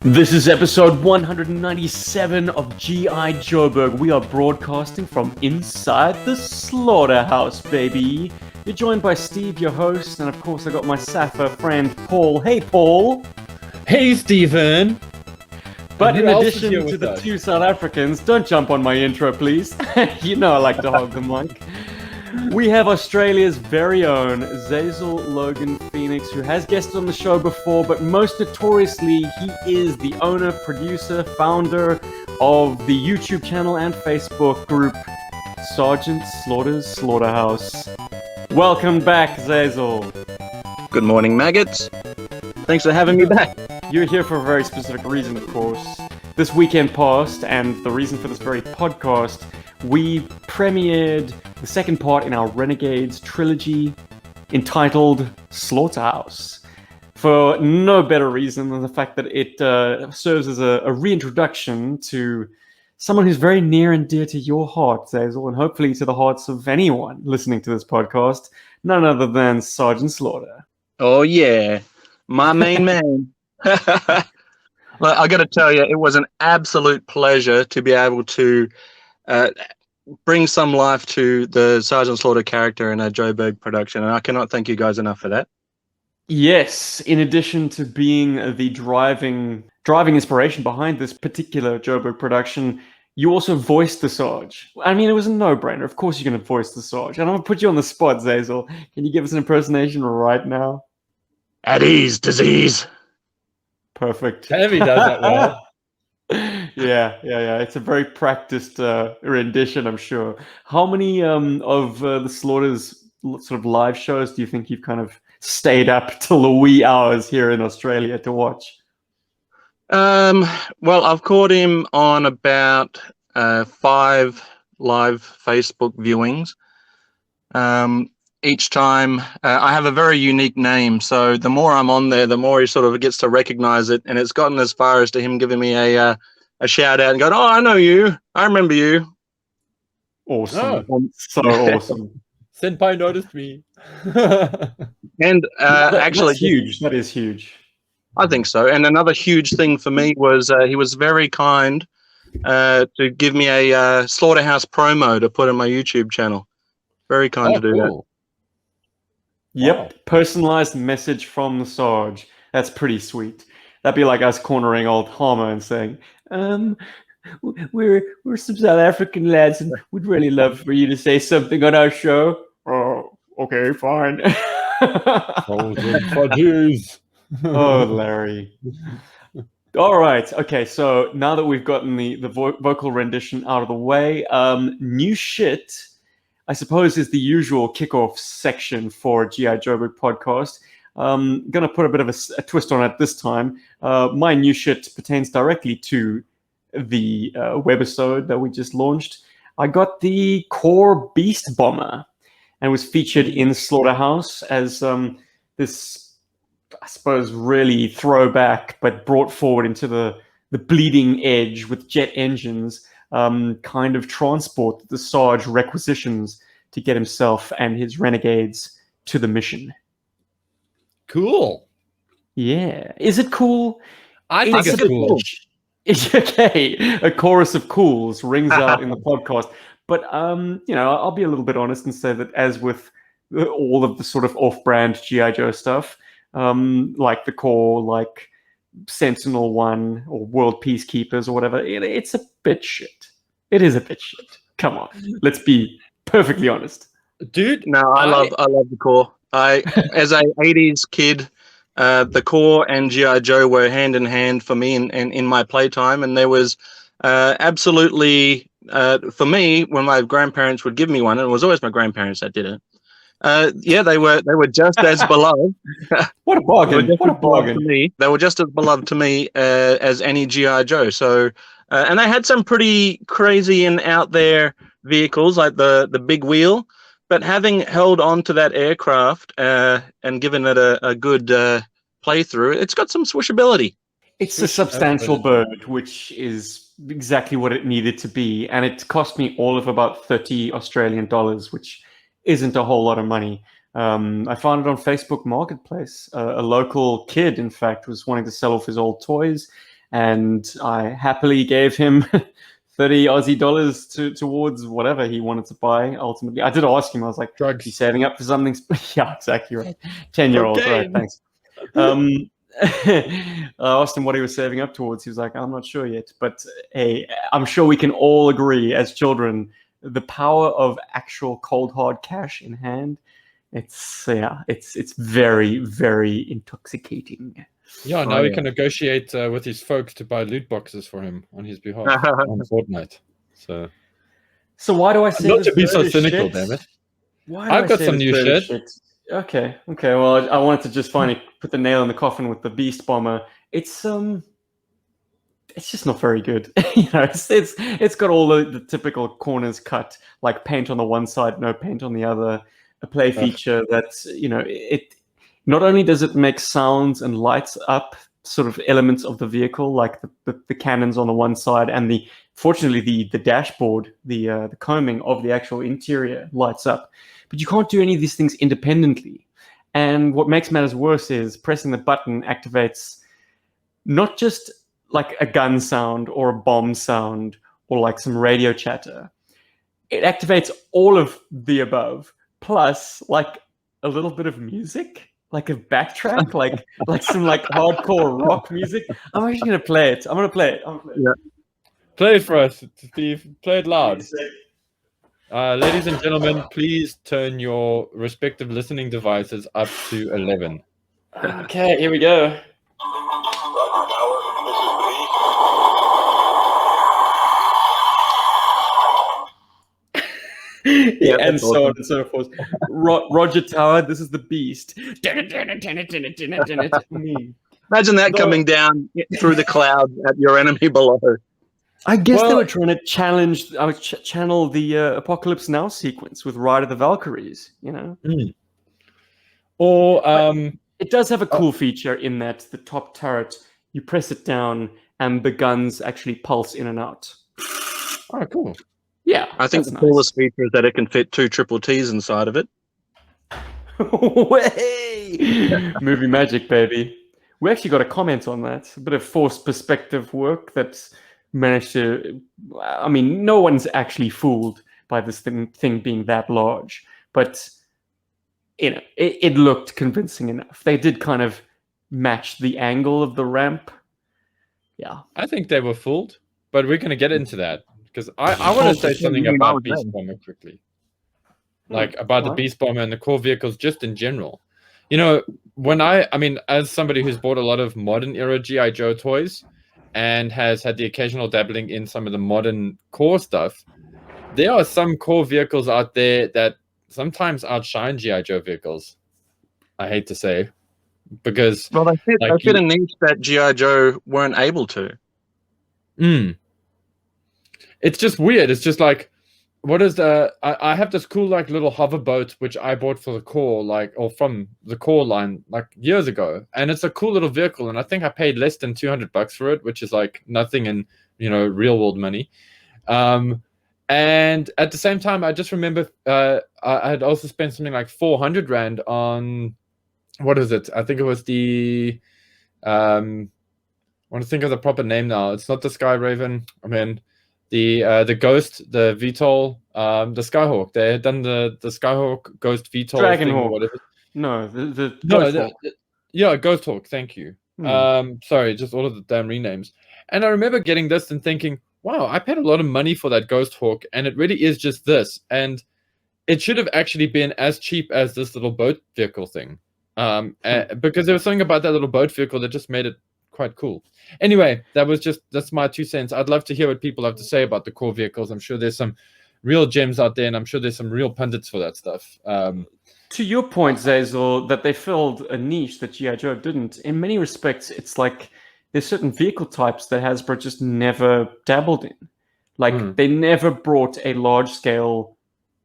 This is episode 197 of G.I. Joburg. We are broadcasting from inside the Slaughterhouse, baby. You're joined by Steve, your host, and of course I got my Sappho friend Paul. Hey, Paul. Hey, Stephen. But in addition to the two South Africans, don't jump on my intro, please. You know I like to hog the mic. We have Australia's very own Xazyl Logan Phoenix, who has guested on the show before, but most notoriously, he is the owner, producer, founder of the YouTube channel and Facebook group Sergeant Slaughter's Slaughterhouse. Welcome back, Xazyl. Good morning, maggots. Thanks for having me back. You're here for a very specific reason, of course. This weekend passed, and the reason for this very podcast, we premiered the second part in our Renegades trilogy entitled Slaughterhouse. For no better reason than the fact that it serves as a reintroduction to someone who's very near and dear to your heart, Xazyl, and hopefully to the hearts of anyone listening to this podcast, none other than Sergeant Slaughter. Oh, yeah. My main man. Well, I got to tell you, it was an absolute pleasure to be able to bring some life to the Sergeant Slaughter character in a Joburg production, and I cannot thank you guys enough for that. Yes, in addition to being the driving inspiration behind this particular Joburg production, you also voiced the Sarge. I mean, it was a no-brainer. Of course you're going to voice the Sarge. And I'm going to put you on the spot, Xazyl. Can you give us an impersonation right now? At ease, disease. Perfect. Heavy does that well. Yeah. It's a very practiced rendition, I'm sure. How many of the Slaughter's sort of live shows do you think you've kind of stayed up till the wee hours here in Australia to watch? Well, I've caught him on about 5 live Facebook viewings. Each time, I have a very unique name, so the more I'm on there, the more he sort of gets to recognize it, and it's gotten as far as to him giving me a shout out and going, "Oh, I know you. I remember you." Awesome. Oh. So awesome. Senpai noticed me. And actually, that's huge. That is huge. I think so. And another huge thing for me was he was very kind to give me a Slaughterhouse promo to put on my YouTube channel. Very kind to do that. Yep, wow. Personalized message from the Sarge. That's pretty sweet. That'd be like us cornering old Homer and saying, we're some South African lads and we'd really love for you to say something on our show. Oh, okay, fine. Oh, Larry. All right. Okay, so now that we've gotten the vocal rendition out of the way, new shit, I suppose, is the usual kickoff section for G.I. Joburg podcast. Going to put a bit of a twist on it this time. My new shit pertains directly to the webisode that we just launched. I got the Core Beast Bomber and was featured in Slaughterhouse as this, I suppose, really throwback, but brought forward into the bleeding edge with jet engines kind of transport that the Sarge requisitions to get himself and his renegades to the mission. Cool. Yeah. Is it cool? I think it's cool. Okay. A chorus of cools rings out in the podcast. But, I'll be a little bit honest and say that as with all of the sort of off-brand G.I. Joe stuff, like the Core, like Sentinel 1 or World Peacekeepers or whatever, it's a bit shit. It is a bit shit. Come on. Let's be perfectly honest. Dude, no, I love the Core. As a 80s kid, the Core and G.I. Joe were hand in hand for me in my playtime, and there was absolutely for me when my grandparents would give me one, and it was always my grandparents that did it. They were just as beloved. What a bargain! What a bargain! To me. They were just as beloved to me as any G.I. Joe. So, and they had some pretty crazy and out there vehicles like the big wheel. But having held on to that aircraft and given it a good playthrough, it's got some swishability. It's a substantial bird, which is exactly what it needed to be, and it cost me all of about $30 Australian, which isn't a whole lot of money. I found it on Facebook Marketplace. A local kid, in fact, was wanting to sell off his old toys, and I happily gave him 30 Aussie dollars towards whatever he wanted to buy. Ultimately, I did ask him. I was like, Drugs. "You saving up for something?" Yeah, exactly right. 10-year-olds, right? Cocaine. Thanks. I asked him what he was saving up towards. He was like, "I'm not sure yet." But hey, I'm sure we can all agree as children, the power of actual cold hard cash in hand. It's very, very intoxicating. Yeah, Oh, now we yeah. can negotiate with his folks to buy loot boxes for him on his behalf on Fortnite. So why do I say not this to be so bird is cynical, shit? damn it. Why do I've I got say some this new bird is shit. Okay. Well, I wanted to just finally put the nail in the coffin with the Beast Bomber. It's just not very good. It's got all the typical corners cut, like paint on the one side, no paint on the other. A play feature that's it. Not only does it make sounds and lights up sort of elements of the vehicle, like the cannons on the one side, and fortunately the dashboard, the combing of the actual interior lights up, but you can't do any of these things independently. And what makes matters worse is pressing the button activates not just like a gun sound or a bomb sound or like some radio chatter. It activates all of the above, plus like a little bit of music, like a backtrack, like some like hardcore rock music. I'm actually gonna play it. I'm gonna play it. Yeah. Play it for us, Steve. Play it loud. Ladies and gentlemen, please turn your respective listening devices up to 11. Okay, here we go. Yeah, and that's so on awesome. and so forth. Roger Tower, this is the Beast. Imagine that coming down through the clouds at your enemy below. I guess they Well- were trying to channel the Apocalypse Now sequence with Ride of the Valkyries, Or It does have a cool feature in that the top turret, you press it down and the guns actually pulse in and out. oh, cool. Yeah, I think the that's coolest feature is that it can fit 2 triple T's inside of it. Way! Movie magic, baby. We actually got a comment on that. A bit of forced perspective work that's managed to. I mean, no one's actually fooled by this thing being that large, but it looked convincing enough. They did kind of match the angle of the ramp. Yeah. I think they were fooled, but we're going to get into that because I want to say something about Beast Bomber quickly. Like about the Beast Bomber and the core vehicles just in general. When I mean, as somebody who's bought a lot of modern era G.I. Joe toys and has had the occasional dabbling in some of the modern core stuff, there are some core vehicles out there that sometimes outshine G.I. Joe vehicles. I hate to say. Because they fit a niche that G.I. Joe weren't able to. It's just weird. It's just like, what is I have this cool like little hover boat which I bought for the core, or from the core line like years ago, and it's a cool little vehicle, and I think I paid less than $200 for it, which is like nothing in real world money. And at the same time, I just remember I had also spent something like 400 Rand on. What is it? I think it was the I want to think of the proper name now. It's not the Sky Raven. I mean the Ghost, the VTOL, the Skyhawk. They had done the Skyhawk Ghost VTOL thing or whatever. No, the Ghost Hawk. Yeah, Ghost Hawk, thank you. Sorry, just all of the damn renames. And I remember getting this and thinking, wow, I paid a lot of money for that Ghost Hawk, and it really is just this. And it should have actually been as cheap as this little boat vehicle thing. Because there was something about that little boat vehicle that just made it quite cool. Anyway, that's my 2 cents. I'd love to hear what people have to say about the core vehicles. I'm sure there's some real gems out there, and I'm sure there's some real pundits for that stuff. To your point, Xazyl, that they filled a niche that G.I. Joe didn't. In many respects, it's like there's certain vehicle types that Hasbro just never dabbled in. Like they never brought a large-scale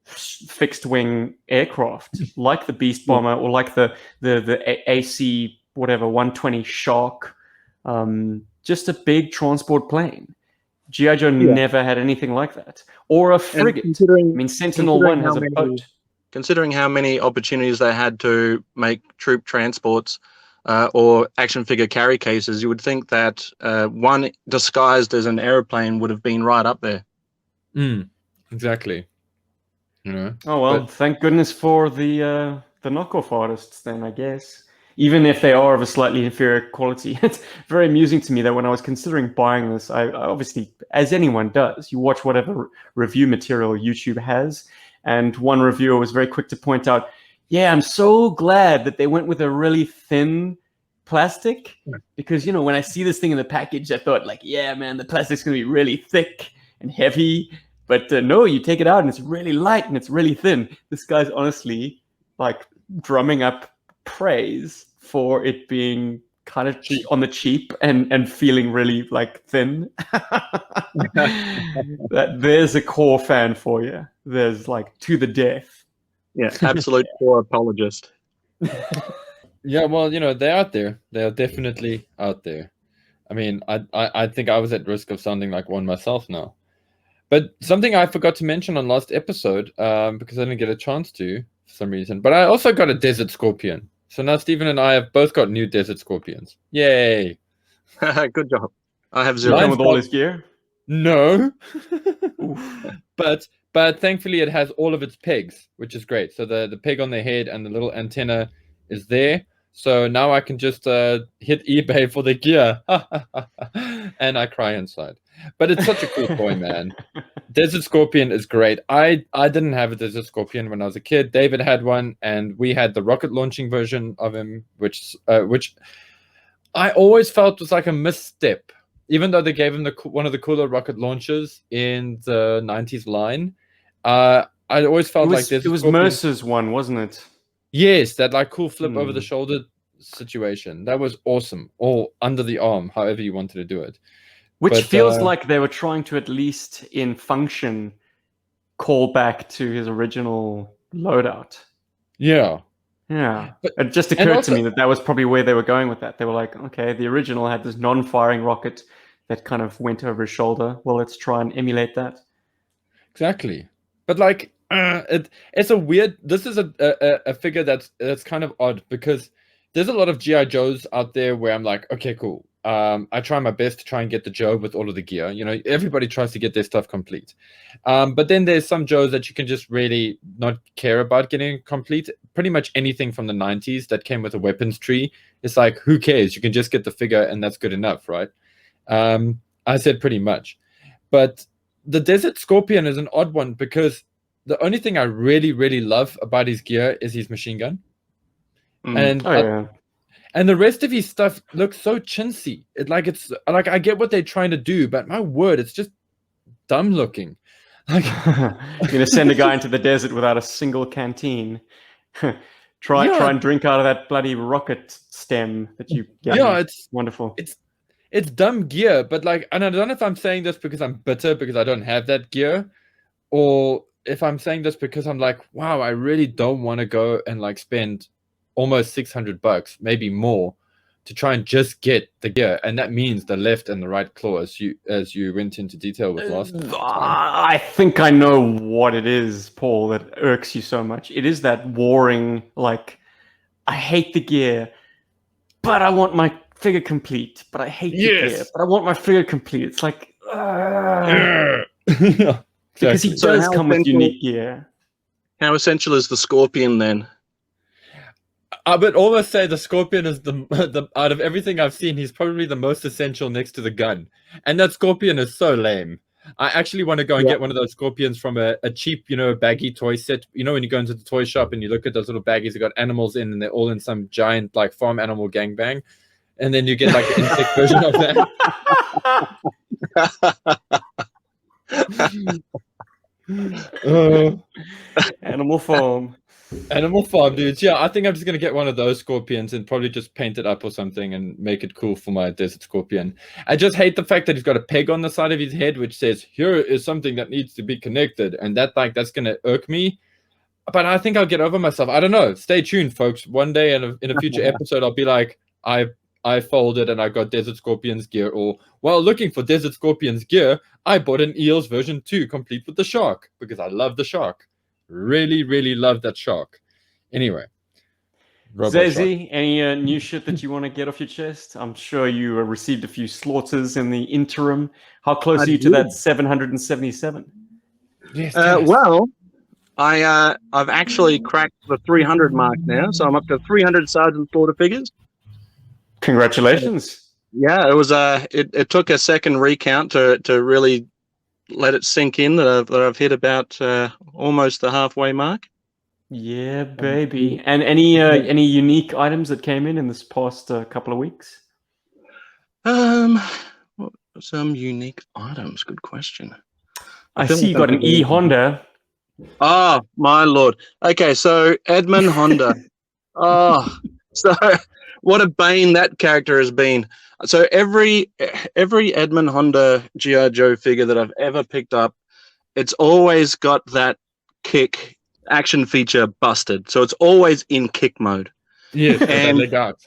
fixed wing aircraft like the Beast Bomber or like the AC whatever 120 Shark, just a big transport plane. G.I. Joe never had anything like that, or a frigate. I mean, Sentinel 1 has a boat. Considering how many opportunities they had to make troop transports, or action figure carry cases, you would think that one disguised as an aeroplane would have been right up there. Exactly. You know. Oh well, thank goodness for the knockoff artists then, I guess. Even if they are of a slightly inferior quality, it's very amusing to me that when I was considering buying this, I obviously, as anyone does, you watch whatever review material YouTube has, and one reviewer was very quick to point out, yeah, I'm so glad that they went with a really thin plastic, because, you know, when I see this thing in the package, I thought like, yeah, man, the plastic's going to be really thick and heavy, but no, you take it out and it's really light and it's really thin. This guy's honestly like drumming up praise for it being kind of on the cheap and feeling really like thin. There's a core fan for you. There's like to the death. Yeah, absolute core apologist. Yeah, well, you know, they're out there. They are definitely out there. I mean, I think I was at risk of sounding like one myself now. But something I forgot to mention on last episode, because I didn't get a chance to for some reason, but I also got a Desert Scorpion. So now Stephen and I have both got new Desert Scorpions. Yay! Good job. I have zero. With all his gear? No. But thankfully it has all of its pegs, which is great. So the peg on the head and the little antenna is there. So now I can just hit eBay for the gear. And I cry inside. But it's such a cool toy, man. Desert Scorpion is great. I didn't have a Desert Scorpion when I was a kid. David had one, and we had the rocket launching version of him, which I always felt was like a misstep. Even though they gave him one of the cooler rocket launchers in the 90s line, I always felt like it was Mercer's one, wasn't it? Yes, that like cool flip over the shoulder situation. That was awesome. Or under the arm, however you wanted to do it. Which feels like they were trying to, at least in function, call back to his original loadout. Yeah. Yeah. But it just occurred to me that was probably where they were going with that. They were like, okay, the original had this non-firing rocket that kind of went over his shoulder. Well, let's try and emulate that. Exactly. But like, it's a weird... This is a figure that's kind of odd, because there's a lot of G.I. Joes out there where I'm like, okay, cool. I try my best to try and get the Joe with all of the gear. You know, everybody tries to get their stuff complete. But then there's some Joes that you can just really not care about getting complete. Pretty much anything from the 90s that came with a weapons tree, it's like, who cares? You can just get the figure and that's good enough, right? I said pretty much. But the Desert Scorpion is an odd one, because the only thing I really, really love about his gear is his machine gun. And the rest of his stuff looks so chintzy. It's like I get what they're trying to do, but my word, it's just dumb looking. Like, you're gonna send a guy into the desert without a single canteen. try and drink out of that bloody rocket stem that you get. Yeah, it's wonderful. It's dumb gear, but like, and I don't know if I'm saying this because I'm bitter because I don't have that gear, or if I'm saying this because I'm like, wow, I really don't want to go and like spend almost $600, maybe more, to try and just get the gear, and that means the left and the right claw, as you went into detail with last time. I think I know what it is, Paul, that irks you so much. It is that warring, like, I hate the gear, but I want my figure complete. But I hate the gear, but I want my figure complete. It's like, Yeah, because he exactly. does come with unique gear. How essential is the Scorpion then? I would almost say the Scorpion is the out of everything I've seen, he's probably the most essential next to the gun. And that Scorpion is so lame. I actually want to go and get one of those Scorpions from a cheap, baggy toy set. You know, when you go into the toy shop and you look at those little baggies that got animals in, and they're all in some giant like farm animal gangbang, and then you get like an insect version of that. Animal farm. Animal Farm, dudes. Yeah, I think I'm just going to get one of those Scorpions and probably just paint it up or something and make it cool for my Desert Scorpion. I just hate the fact that he's got a peg on the side of his head which says, here is something that needs to be connected. And that's going to irk me. But I think I'll get over myself. I don't know. Stay tuned, folks. One day in a future episode, I'll be like, I folded and I got Desert Scorpion's gear. Or, while looking for Desert Scorpion's gear, I bought an Eels version 2 complete with the shark because I love the shark. Really, really love that shark. Anyway, Xazy, any new shit that you want to get off your chest? I'm sure you received a few slaughters in the interim. How close are you to that 777? Yes. Well, I've actually cracked the 300 mark now, so I'm up to 300 Sergeant Slaughter figures. Congratulations. Yeah, it was it took a second recount to really let it sink in that I've hit about almost the halfway mark. Yeah, baby. And any unique items that came in this past couple of weeks? Some unique items. Good question. I see you got an E Honda. Oh my lord. Okay, so Edmund Honda. Oh, so what a bane that character has been. So every Edmund Honda G.I. Joe figure that I've ever picked up, it's always got that kick action feature busted. So it's always in kick mode. Yes, and leg up.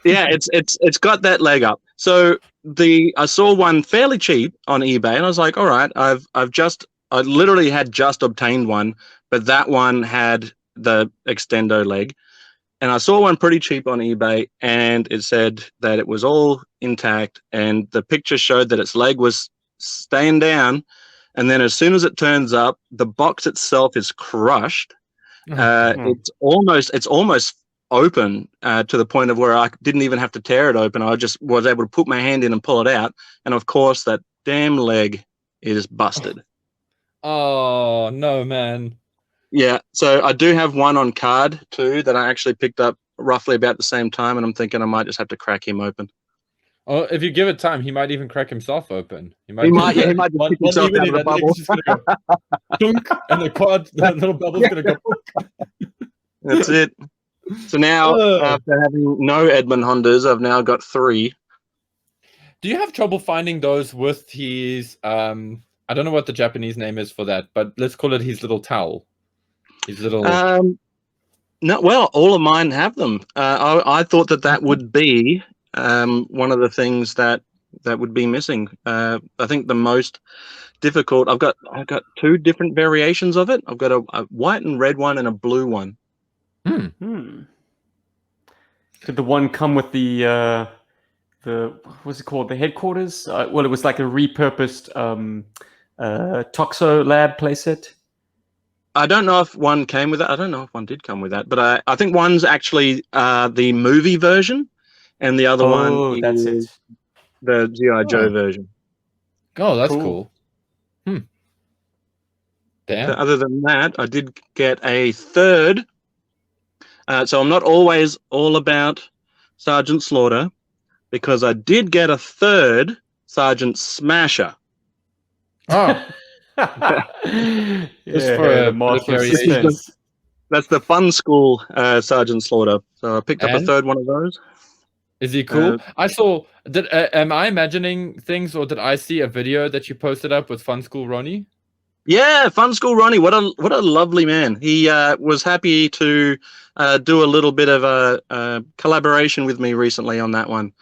Yeah, it's got that leg up. So I saw one fairly cheap on eBay, and I was like, all right, I literally had just obtained one, but that one had the extendo leg. And I saw one pretty cheap on eBay, and it said that it was all intact, and the picture showed that its leg was staying down, and then as soon as it turns up, the box itself is crushed. It's almost open to the point of where I didn't even have to tear it open. I just was able to put my hand in and pull it out, and of course that damn leg is busted. Oh no, man. Yeah, so I do have one on card too that I actually picked up roughly about the same time, and I'm thinking I might just have to crack him open. Oh, if you give it time, he might even crack himself open. He might just pick himself out of the bubble. Dunk, and the little bubble's gonna go. That's it. So now, after having no Edmund Hondas, I've now got 3. Do you have trouble finding those with his I don't know what the Japanese name is for that, but let's call it his little towel. His little no, well, all of mine have them. I thought that would be one of the things that would be missing. I think the most difficult. I've got 2 different variations of it. I've got a white and red one and a blue one. Did the one come with the what's it called? The headquarters? Well, it was like a repurposed Toxo Lab playset. I don't know if one came with it. I don't know if one did come with that, but I think one's actually the movie version, and the other one is the G.I. Joe version. Oh, that's cool. Damn. So other than that, I did get a 3rd. So I'm not always all about Sergeant Slaughter, because I did get a 3rd Sergeant Smasher. Oh. Just for That's the Fun School Sergeant Slaughter. So I picked up a 3rd one of those. Is he cool? I saw. Am I imagining things, or did I see a video that you posted up with Fun School Ronnie? Yeah, Fun School Ronnie. What a lovely man. He was happy to do a little bit of a collaboration with me recently on that one.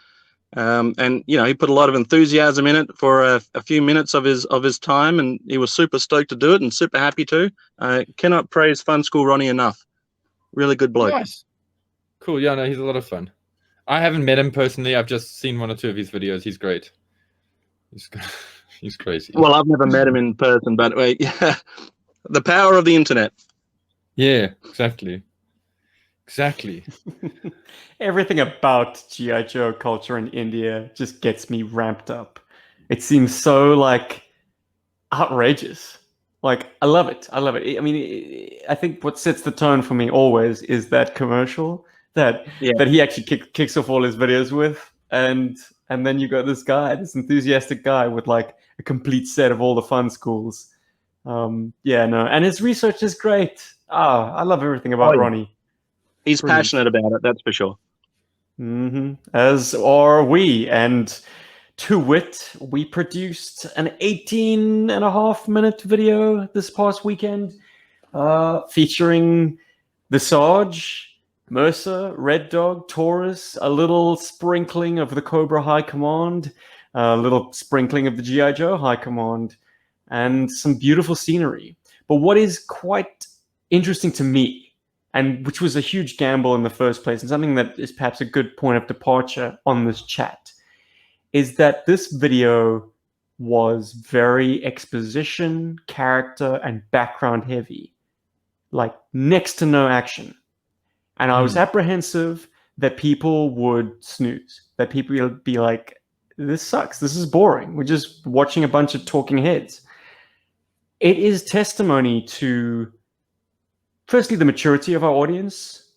And he put a lot of enthusiasm in it for a few minutes of his time, and he was super stoked to do it and super happy to. Cannot praise Fun School Ronnie enough. Really good bloke. Nice. Cool. Yeah, no, he's a lot of fun. I haven't met him personally. I've just seen 1 or 2 of his videos. He's great. He's crazy. Well, I've never met him in person, but yeah, the power of the internet. Yeah, exactly. Everything about G.I. Joe culture in India just gets me ramped up. It seems so outrageous. I love it. I mean, I think what sets the tone for me always is that commercial that he actually kicks off all his videos with, and then you got this enthusiastic guy with a complete set of all the Fun Schools. And his research is great. I love everything about Ronnie. He's passionate about it, that's for sure. As are we. And to wit, we produced an 18.5-minute video this past weekend featuring the Sarge, Mercer, Red Dog, Taurus, a little sprinkling of the Cobra High Command, a little sprinkling of the G.I. Joe High Command, and some beautiful scenery. But what is quite interesting to me, and which was a huge gamble in the first place, and something that is perhaps a good point of departure on this chat, is that this video was very exposition, character, and background heavy, like next to no action. And I was apprehensive that people would snooze, that people would be like, this sucks, this is boring, we're just watching a bunch of talking heads. It is testimony to, firstly, the maturity of our audience,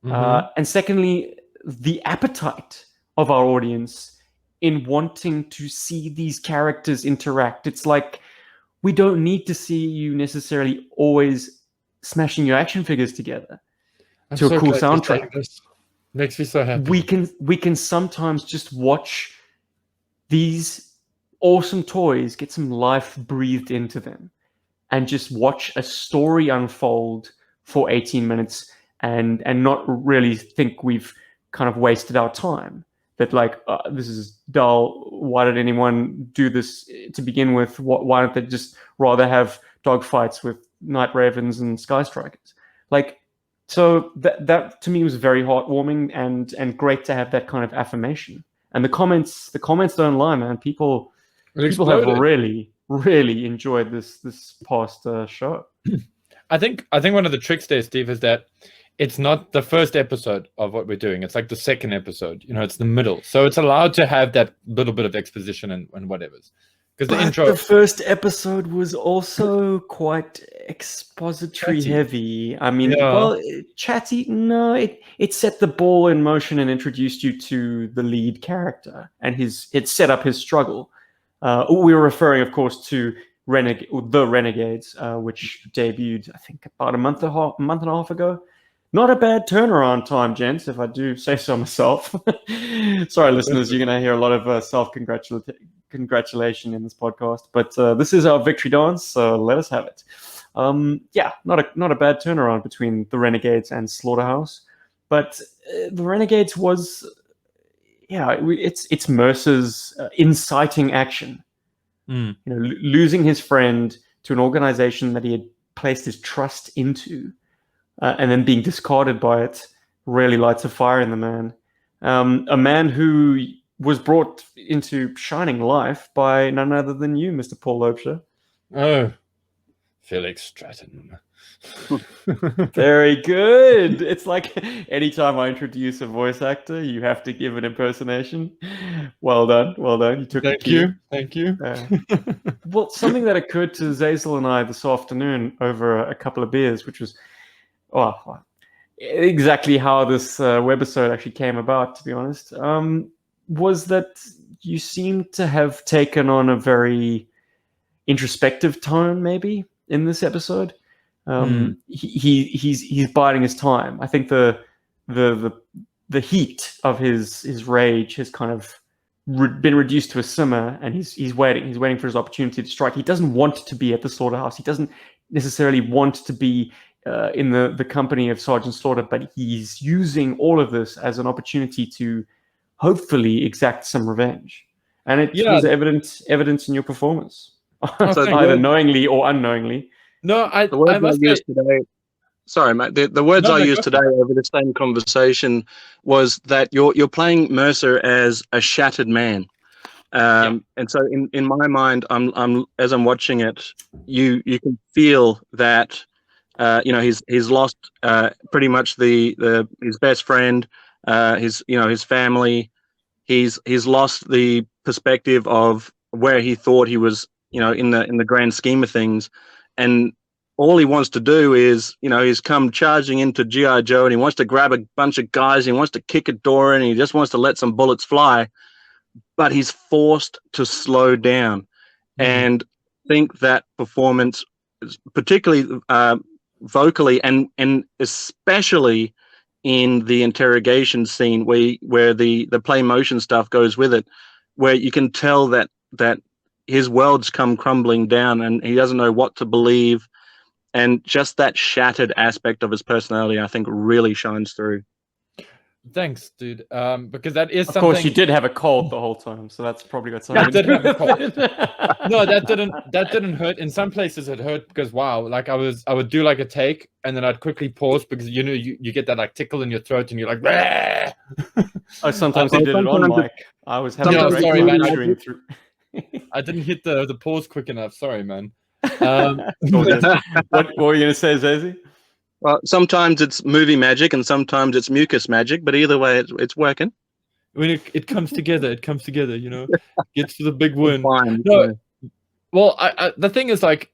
and secondly, the appetite of our audience in wanting to see these characters interact. It's like, we don't need to see you necessarily always smashing your action figures together to a cool soundtrack. Makes me so happy. We can sometimes just watch these awesome toys get some life breathed into them, and just watch a story unfold for 18 minutes and not really think we've kind of wasted our time. That like, this is dull. Why did anyone do this to begin with? Why don't they just rather have dogfights with Night Ravens and Sky Strikers? Like, so that to me was very heartwarming and great to have that kind of affirmation. And the comments don't lie, man. People have really enjoyed this past show. I think one of the tricks there, Steve, is that it's not the first episode of what we're doing. It's like the second episode. It's the middle. So it's allowed to have that little bit of exposition and whatever's. Because the intro... the first episode was also quite expository heavy. I mean, well, chatty, no, it set the ball in motion and introduced you to the lead character, and it set up his struggle. We were referring, of course, to the Renegades, which debuted, I think, about a month and a half ago. Not a bad turnaround time, gents, if I do say so myself. Sorry, listeners, you're going to hear a lot of self-congratulation in this podcast, but this is our victory dance, so let us have it. Not a bad turnaround between the Renegades and Slaughterhouse, but the Renegades was, it's Mercer's inciting action. Losing his friend to an organization that he had placed his trust into, and then being discarded by it, really lights a fire in the man. A man who was brought into shining life by none other than you, Mr. Paul Loebscher. Oh, Felix Stratton. Very good. It's like anytime I introduce a voice actor, you have to give an impersonation. Well done. You took Thank you. Well, something that occurred to Xazyl and I this afternoon over a couple of beers, which was exactly how this webisode actually came about, to be honest, was that you seem to have taken on a very introspective tone, maybe, in this episode. He's biding his time. I think the heat of his rage has kind of been reduced to a simmer, and he's waiting for his opportunity to strike. He doesn't want to be at the slaughterhouse. He doesn't necessarily want to be in the company of Sergeant Slaughter, but he's using all of this as an opportunity to hopefully exact some revenge. And it was evidence in your performance, either knowingly or unknowingly. No, the words I used today. Sorry, mate. The words I used today over the same conversation was that you're playing Mercer as a shattered man, and so in my mind, I'm as I'm watching it, you can feel that. He's lost pretty much his best friend, his family. He's lost the perspective of where he thought he was, in the grand scheme of things, and all he wants to do is, he's come charging into G.I. Joe, and he wants to grab a bunch of guys, and he wants to kick a door in, and he just wants to let some bullets fly, but he's forced to slow down, and think that performance, particularly vocally and especially in the interrogation scene where the play motion stuff goes with it, where you can tell that his world's come crumbling down and he doesn't know what to believe, and just that shattered aspect of his personality, I think, really shines through. Thanks, dude. Because that is Of something. course, you did have a cold the whole time, so that's probably got something I did to do have a with cold. it. No, that didn't hurt. In some places it hurt because wow, like I would do like a take and then I'd quickly pause because you know you get that like tickle in your throat and you're like "Bleh!" Oh, sometimes you did it on mic. I was having No, a great sorry, time man. chewing through. I didn't hit the pause quick enough. Sorry, man. What were you going to say, Xazyl? Well, sometimes it's movie magic and sometimes it's mucus magic, but either way, it's working. When it comes together, you know, gets to the big win. Fine. No, well, the thing is, like,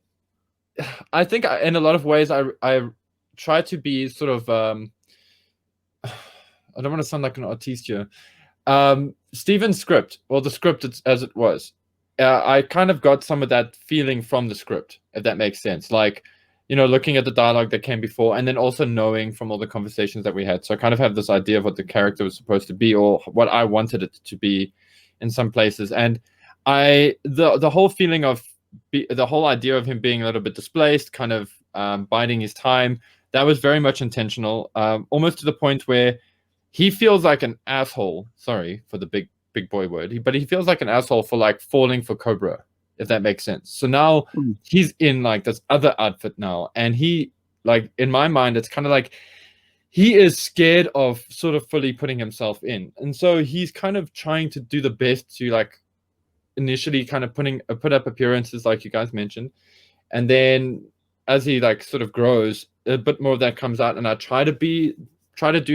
I think in a lot of ways, I try to be sort of, I don't want to sound like an artiste here. Steven's script, well, the script as it was, I kind of got some of that feeling from the script, if that makes sense. Like, you know, looking at the dialogue that came before, and then also knowing from all the conversations that we had. So I kind of have this idea of what the character was supposed to be, or what I wanted it to be, in some places. And the whole feeling of the whole idea of him being a little bit displaced, kind of biding his time, that was very much intentional, almost to the point where he feels like an asshole. Sorry for the big boy word, but he feels like an asshole for like falling for Cobra, if that makes sense. So now he's in like this other outfit now, and he, like, in my mind, it's kind of like he is scared of sort of fully putting himself in, and so he's kind of trying to do the best to like initially kind of put up appearances like you guys mentioned, and then as he like sort of grows, a bit more of that comes out, and I try to do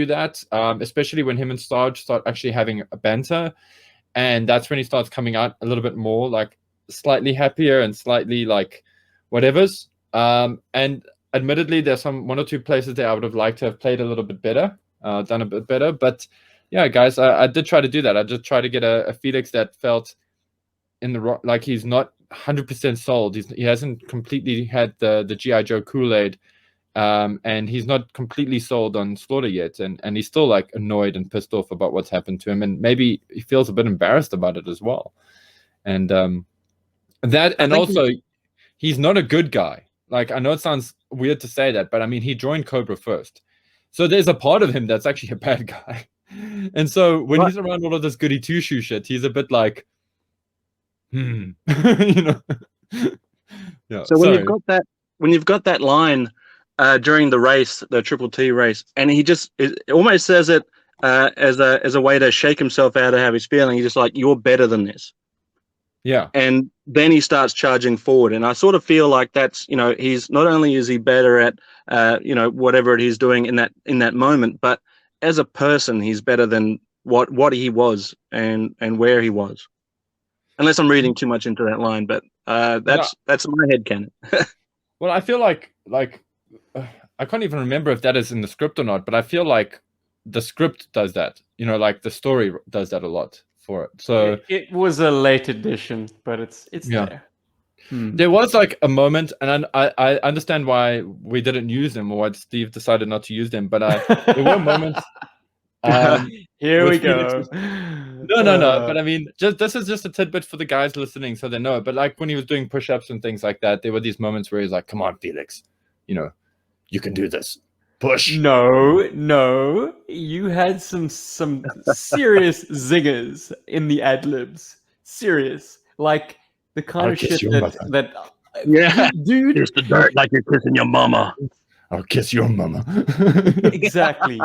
that, especially when him and Sarge start actually having a banter, and that's when he starts coming out a little bit more like slightly happier and slightly like whatever's. And admittedly, there's one or two places there I would have liked to have played a little bit better, done a bit better. But yeah, guys, I did try to do that. I just tried to get a Felix that felt in the like he's not 100% sold. He hasn't completely had the G.I. Joe Kool-Aid. And he's not completely sold on Slaughter yet, and he's still like annoyed and pissed off about what's happened to him, and maybe he feels a bit embarrassed about it as well. And also he's not a good guy. Like, I know it sounds weird to say that, but I mean, he joined Cobra first, so there's a part of him that's actually a bad guy. And so when he's around all of this goody two shoe shit, he's a bit like, you know. Yeah. So when you've got that line during the race, the Triple T race, and he just it almost says it as a way to shake himself out of how he's feeling. He's just like, "You're better than this." Yeah. And then he starts charging forward, and I sort of feel like that's, you know, he's not only is he better at you know, whatever he's doing in that moment, but as a person, he's better than what he was and where he was. Unless I'm reading too much into that line, but that's my headcanon. Well, I feel like I can't even remember if that is in the script or not, but I feel like the script does that. You know, like the story does that a lot for it. So it was a late edition, but it's there. There was like a moment, and I understand why we didn't use them, or why Steve decided not to use them, but there were moments. Here we go. No. But I mean, this is just a tidbit for the guys listening, so they know. But like when he was doing push-ups and things like that, there were these moments where he's like, "Come on, Felix, you know, you can do this. Push." No, you had some serious zingers in the ad libs. Serious, like the kind of shit that yeah, dude. Kiss the dirt like you're kissing your mama. I'll kiss your mama. Exactly.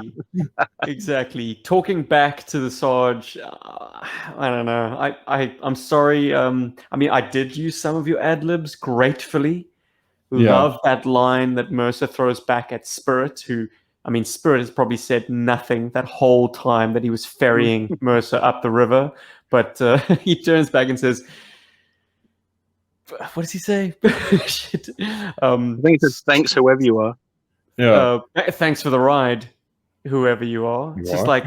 Talking back to the Sarge, I don't know. I'm sorry. I mean, I did use some of your ad libs gratefully. Love that line that Mercer throws back at Spirit, who, I mean, Spirit has probably said nothing that whole time that he was ferrying Mercer up the river, but he turns back and says, what does he say? Shit. I think he says, "Thanks, whoever you are." Yeah. Thanks for the ride, whoever you are. It's just like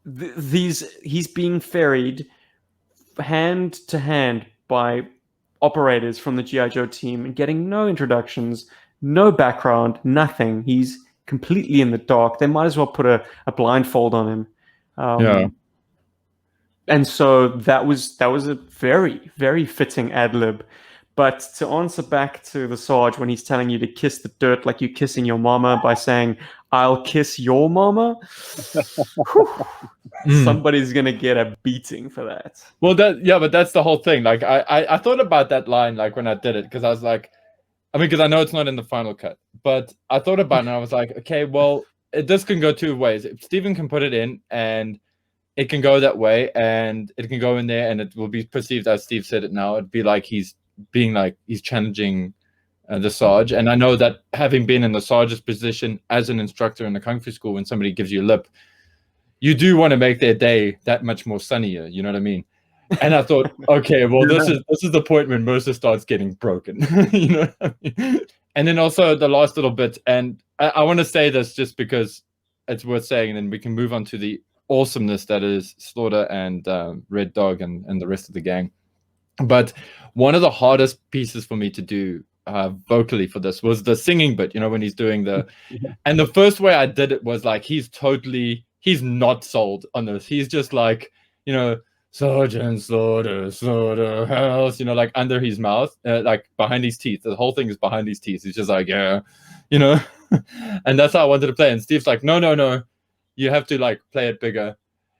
he's being ferried hand to hand by operators from the G.I. Joe team and getting no introductions, no background, nothing. He's completely in the dark. They might as well put a blindfold on him. And so that was a very, very fitting ad lib. But to answer back to the Sarge when he's telling you to kiss the dirt like you're kissing your mama by saying, "I'll kiss your mama," somebody's gonna get a beating for that. Well, but that's the whole thing. Like, I thought about that line like when I did it, because I was like, I mean, because I know it's not in the final cut, but I thought about it and I was like, okay, well, this can go two ways. If Steven can put it in and it can go that way, and it can go in there and it will be perceived as Steve said it now. It'd be like he's challenging the Sarge. And I know that having been in the Sarge's position as an instructor in the Kung Fu school, when somebody gives you a lip, you do want to make their day that much more sunnier. You know what I mean? And I thought, okay, well, this is the point when Mercer starts getting broken. You know what I mean? And then also the last little bit, and I want to say this just because it's worth saying, and then we can move on to the awesomeness that is Slaughter and Red Dog and the rest of the gang. But one of the hardest pieces for me to do vocally for this was the singing bit, you know, when he's doing the... And the first way I did it was like, he's not sold on this. He's just like, you know, Sergeant Slaughterhouse, you know, like under his mouth, like behind his teeth. The whole thing is behind his teeth. He's just like, yeah, you know. And that's how I wanted to play. And Steve's like, no, you have to like play it bigger,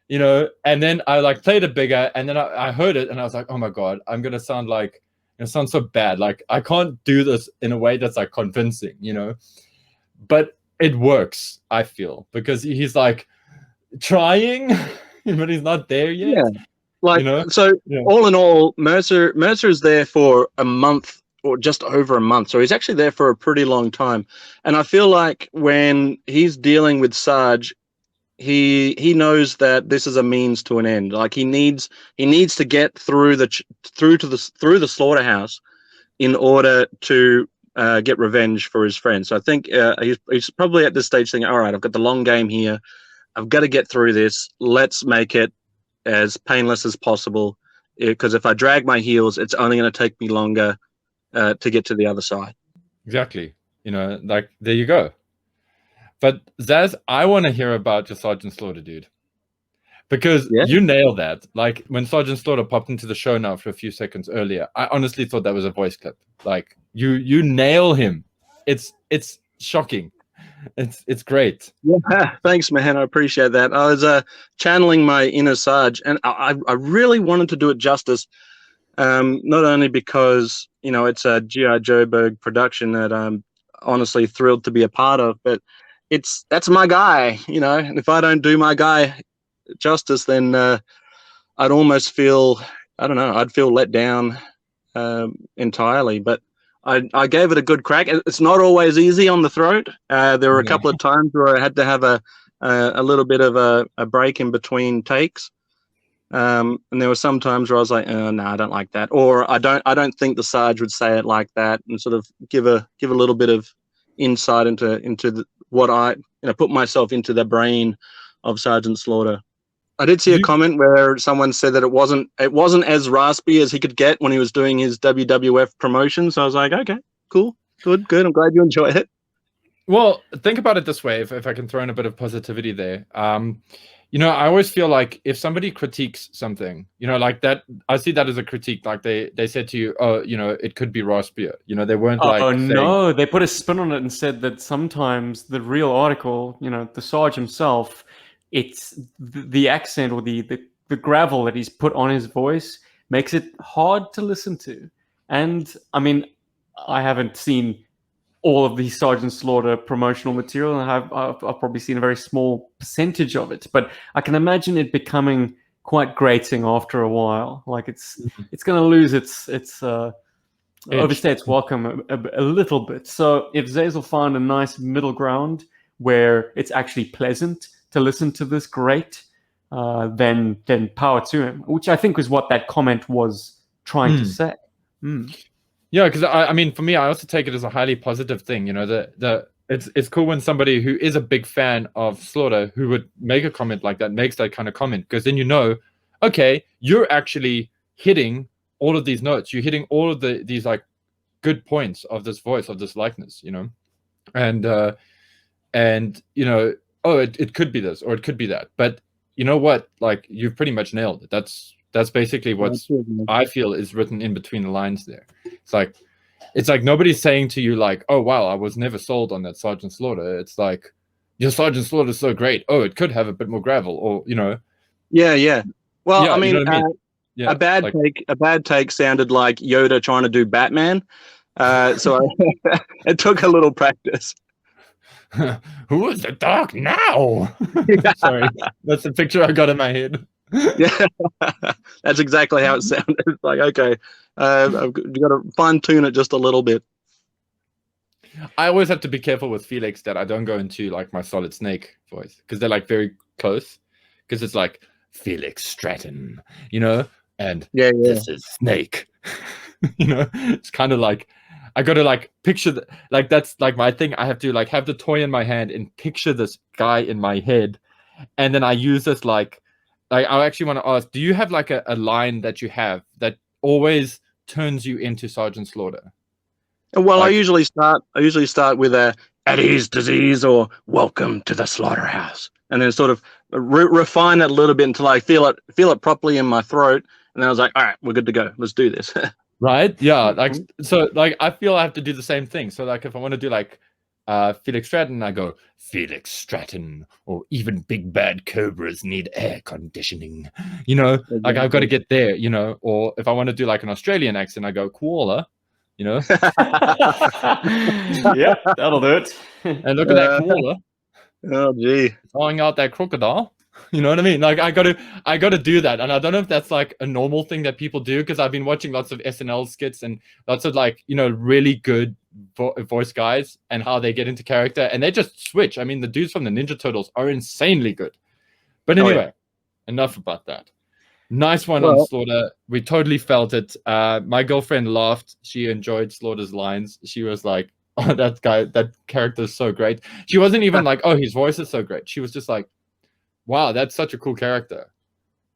you know. And then I like played it bigger, and then I heard it, and I was like, oh my god, I'm gonna sound like, it sounds so bad. Like, I can't do this in a way that's like convincing, you know. But it works, I feel, because he's like trying, but he's not there yet. Yeah. Like, you know? So all in all, Mercer is there for a month or just over a month. So he's actually there for a pretty long time. And I feel like when he's dealing with Sarge, he knows that this is a means to an end. Like, he needs to get through the slaughterhouse in order to get revenge for his friend. So I think he's probably at this stage thinking, all right, I've got the long game here. I've got to get through this. Let's make it as painless as possible, because if I drag my heels, it's only going to take me longer to get to the other side. Exactly. You know, like, there you go. But Zaz, I want to hear about your Sergeant Slaughter, dude, because you nailed that. Like, when Sergeant Slaughter popped into the show now for a few seconds earlier, I honestly thought that was a voice clip. Like, you nail him. It's shocking. It's great. Yeah, thanks, man. I appreciate that. I was channeling my inner Sarge, and I really wanted to do it justice. Not only because, you know, it's a G.I. Joburg production that I'm honestly thrilled to be a part of, but that's my guy, you know. And if I don't do my guy justice, then I'd almost feel, I don't know, I'd feel let down entirely. But I gave it a good crack. It's not always easy on the throat. There were a couple of times where I had to have a little bit of a break in between takes. And there were some times where I was like, no, I don't like that, or I don't think the Sarge would say it like that, and sort of give a little bit of insight into what I, you know, put myself into the brain of Sergeant Slaughter. I did see a comment where someone said that it wasn't as raspy as he could get when he was doing his WWF promotion. So I was like, okay, cool, good. I'm glad you enjoyed it. Well, think about it this way, if I can throw in a bit of positivity there. You know, I always feel like if somebody critiques something, you know, like that, I see that as a critique. Like they said to you, oh, you know, it could be raspier. You know, they weren't like, oh no, they put a spin on it and said that sometimes the real article, you know, the Sarge himself, it's the accent or the gravel that he's put on his voice makes it hard to listen to. And I mean, I haven't seen all of the Sergeant Slaughter promotional material, and I've probably seen a very small percentage of it, but I can imagine it becoming quite grating after a while. Like, it's going to lose its overstay its welcome a little bit. So if Xazyl find a nice middle ground where it's actually pleasant to listen to this great, then power to him, which I think was what that comment was trying to say. Yeah, because I mean, for me, I also take it as a highly positive thing. You know, it's cool when somebody who is a big fan of Slaughter, who would make a comment like that, makes that kind of comment, because then you know, okay, you're actually hitting all of these notes. You're hitting all of these like good points of this voice, of this likeness. You know, and you know, oh, it could be this or it could be that, but you know what? Like, you've pretty much nailed it. That's That's basically what I feel is written in between the lines there. It's like nobody's saying to you like, oh wow, I was never sold on that Sergeant Slaughter. It's like, your Sergeant Slaughter is so great. Oh, it could have a bit more gravel, or Yeah. Well, Yeah, I mean, you know what I mean? Yeah, a bad take sounded like Yoda trying to do Batman. So it took a little practice. Who is the Dark now? Sorry, that's the picture I got in my head. Yeah, that's exactly how it sounded. It's like, okay, I've got to fine tune it just a little bit. I always have to be careful with Felix that I don't go into like my Solid Snake voice, because they're like very close. Because it's like Felix Stratton, and this is Snake. It's kind of like I got to like picture that's like my thing. I have to like have the toy in my hand and picture this guy in my head, and then I use this like I actually want to ask, do you have like a line that you have that always turns you into Sergeant Slaughter? Well, I usually start with a "at ease, disease" or "welcome to the slaughterhouse," and then sort of refine it a little bit until I feel it properly in my throat, and then I was like, all right, we're good to go. Let's do this. Right? Yeah. Like so. Like I feel I have to do the same thing. So like if I want to do like Felix Stratton, I go Felix Stratton, or even big bad cobras need air conditioning. Exactly. Like I've got to get there. Or if I want to do like an Australian accent, I go koala. Yeah, that'll do it. And look at that koala. Oh gee, throwing out that crocodile. You know what I mean? Like I gotta do that, and I don't know if that's like a normal thing that people do, because I've been watching lots of SNL skits and lots of like really good voice guys and how they get into character, and they just switch. I mean, the dudes from the Ninja Turtles are insanely good. But anyway, enough about that. Nice one on Slaughter. We totally felt it. My girlfriend laughed. She enjoyed Slaughter's lines. She was like, "Oh, that character is so great." She wasn't even like, "Oh, his voice is so great." She was just like, wow, that's such a cool character.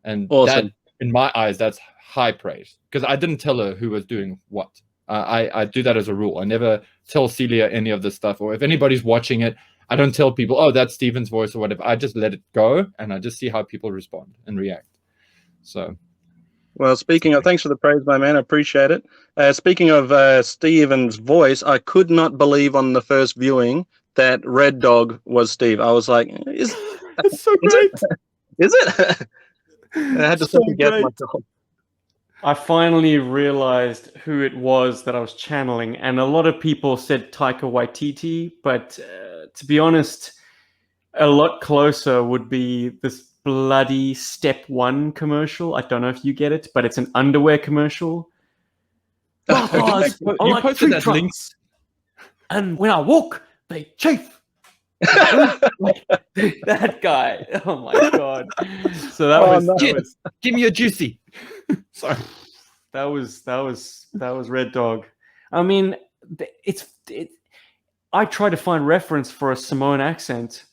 And awesome. That, in my eyes, that's high praise. Because I didn't tell her who was doing what. I do that as a rule. I never tell Celia any of this stuff. Or if anybody's watching it, I don't tell people, oh, that's Steven's voice or whatever. I just let it go, and I just see how people respond and react. So. Well, thanks for the praise, my man. I appreciate it. Speaking of Steven's voice, I could not believe on the first viewing that Red Dog was Steve. I was like, that's so great. Is it? I had to second guess myself. I finally realized who it was that I was channeling, and a lot of people said Taika Waititi, but to be honest, a lot closer would be this bloody Step 1 commercial. I don't know if you get it, but it's an underwear commercial. You posted that links, and when I walk, they chafe. That guy. Oh my god. So that give me a juicy. Sorry. That was Red Dog. I mean, I try to find reference for a Samoan accent.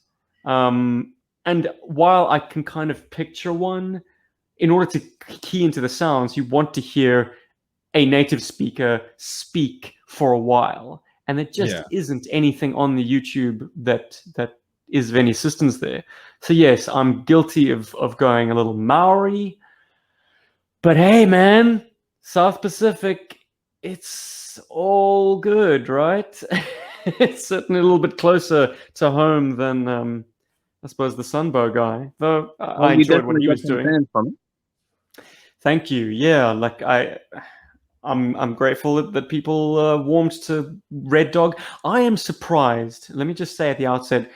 And while I can kind of picture one, in order to key into the sounds, you want to hear a native speaker speak for a while. And there just isn't anything on the YouTube that is of any assistance there. So yes, I'm guilty of going a little Maori. But hey, man, South Pacific, it's all good, right? It's certainly a little bit closer to home than, I suppose, the Sunbow guy. Though I enjoyed what he was doing. Thank you. Yeah, like I'm grateful that people warmed to Red Dog. I am surprised, let me just say at the outset,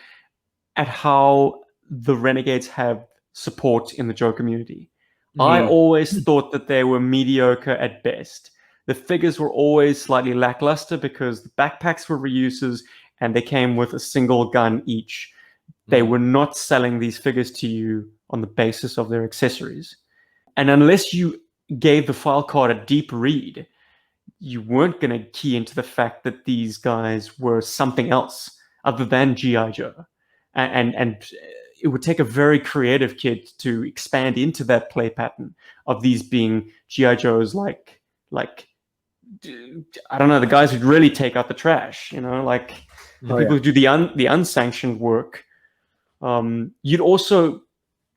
at how the Renegades have support in the Joe community. I always thought that they were mediocre at best. The figures were always slightly lackluster because the backpacks were reuses and they came with a single gun each. They were not selling these figures to you on the basis of their accessories. And unless you gave the file card a deep read, you weren't going to key into the fact that these guys were something else other than G.I. Joe. And it would take a very creative kid to expand into that play pattern of these being G.I. Joes like I don't know, the guys who'd really take out the trash, like the people who do the unsanctioned work. You'd also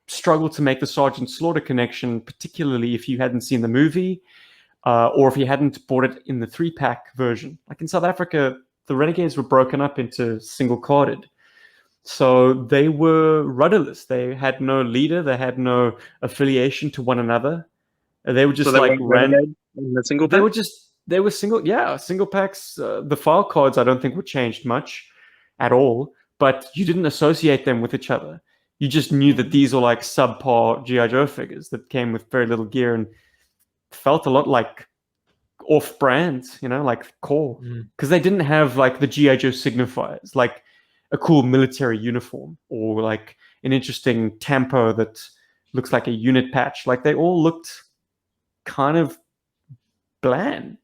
struggle to make the Sergeant Slaughter connection, particularly if you hadn't seen the movie or if you hadn't bought it in the 3-pack version. Like in South Africa, the Renegades were broken up into single-carded. So they were rudderless. They had no leader. They had no affiliation to one another. They were just like in the single pack? They were single packs. The file cards I don't think were changed much at all, but you didn't associate them with each other. You just knew that these were like subpar G.I. Joe figures that came with very little gear and felt a lot like off-brand, like core, because they didn't have like the G.I. Joe signifiers, like a cool military uniform or like an interesting tampo that looks like a unit patch. Like they all looked kind of bland,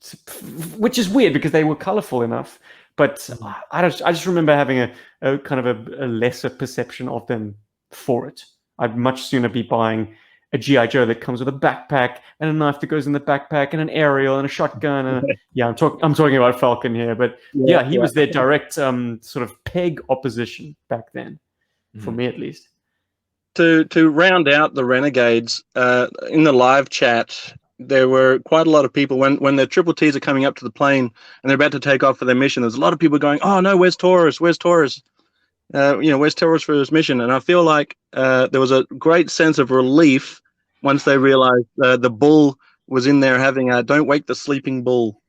which is weird because they were colorful enough. But I just remember having a kind of a lesser perception of them for it. I'd much sooner be buying a G.I. Joe that comes with a backpack and a knife that goes in the backpack and an aerial and a shotgun. And I'm talking about Falcon here, but he was their direct sort of peg opposition back then, for me at least. To round out the Renegades, in the live chat, there were quite a lot of people when the Triple Ts are coming up to the plane and they're about to take off for their mission. There's a lot of people going, "Oh no, where's Taurus? Where's Taurus? Where's Taurus for his mission?" And I feel like there was a great sense of relief once they realized the bull was in there having a "Don't wake the sleeping bull."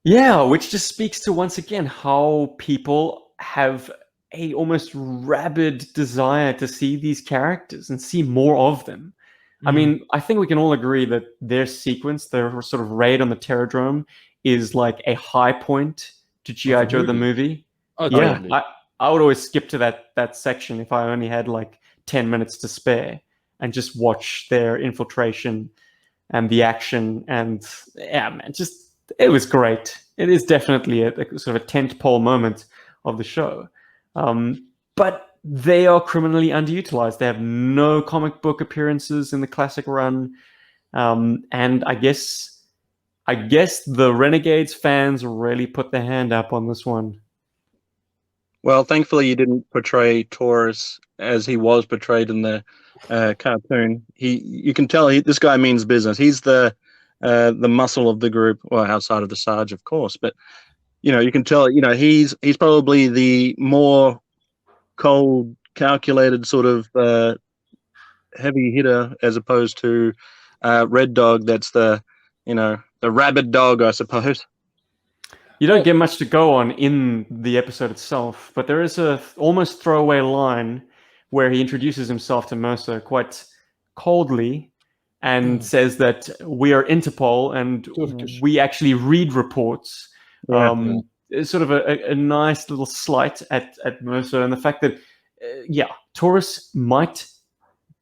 Yeah, which just speaks to once again how people have a almost rabid desire to see these characters and see more of them. I mean, I think we can all agree that their sequence, their sort of raid on the Terradrome, is like a high point to G.I. Joe the movie. Oh, yeah, totally. I would always skip to that section if I only had like 10 minutes to spare and just watch their infiltration and the action. And yeah, man, it was great. It is definitely a sort of a tentpole moment of the show. But they are criminally underutilized. They have no comic book appearances in the classic run. And I guess the Renegades fans really put their hand up on this one. Well, thankfully you didn't portray Taurus as he was portrayed in the cartoon. You can tell this guy means business. He's the muscle of the group, well, outside of the Sarge, of course. But you can tell. He's probably the more cold, calculated sort of heavy hitter as opposed to Red Dog. That's the rabid dog, I suppose. You don't get much to go on in the episode itself, but there is a almost throwaway line where he introduces himself to Mercer quite coldly and says that we are Interpol and we actually read reports. It's sort of a nice little slight at Mercer, and the fact that Taurus might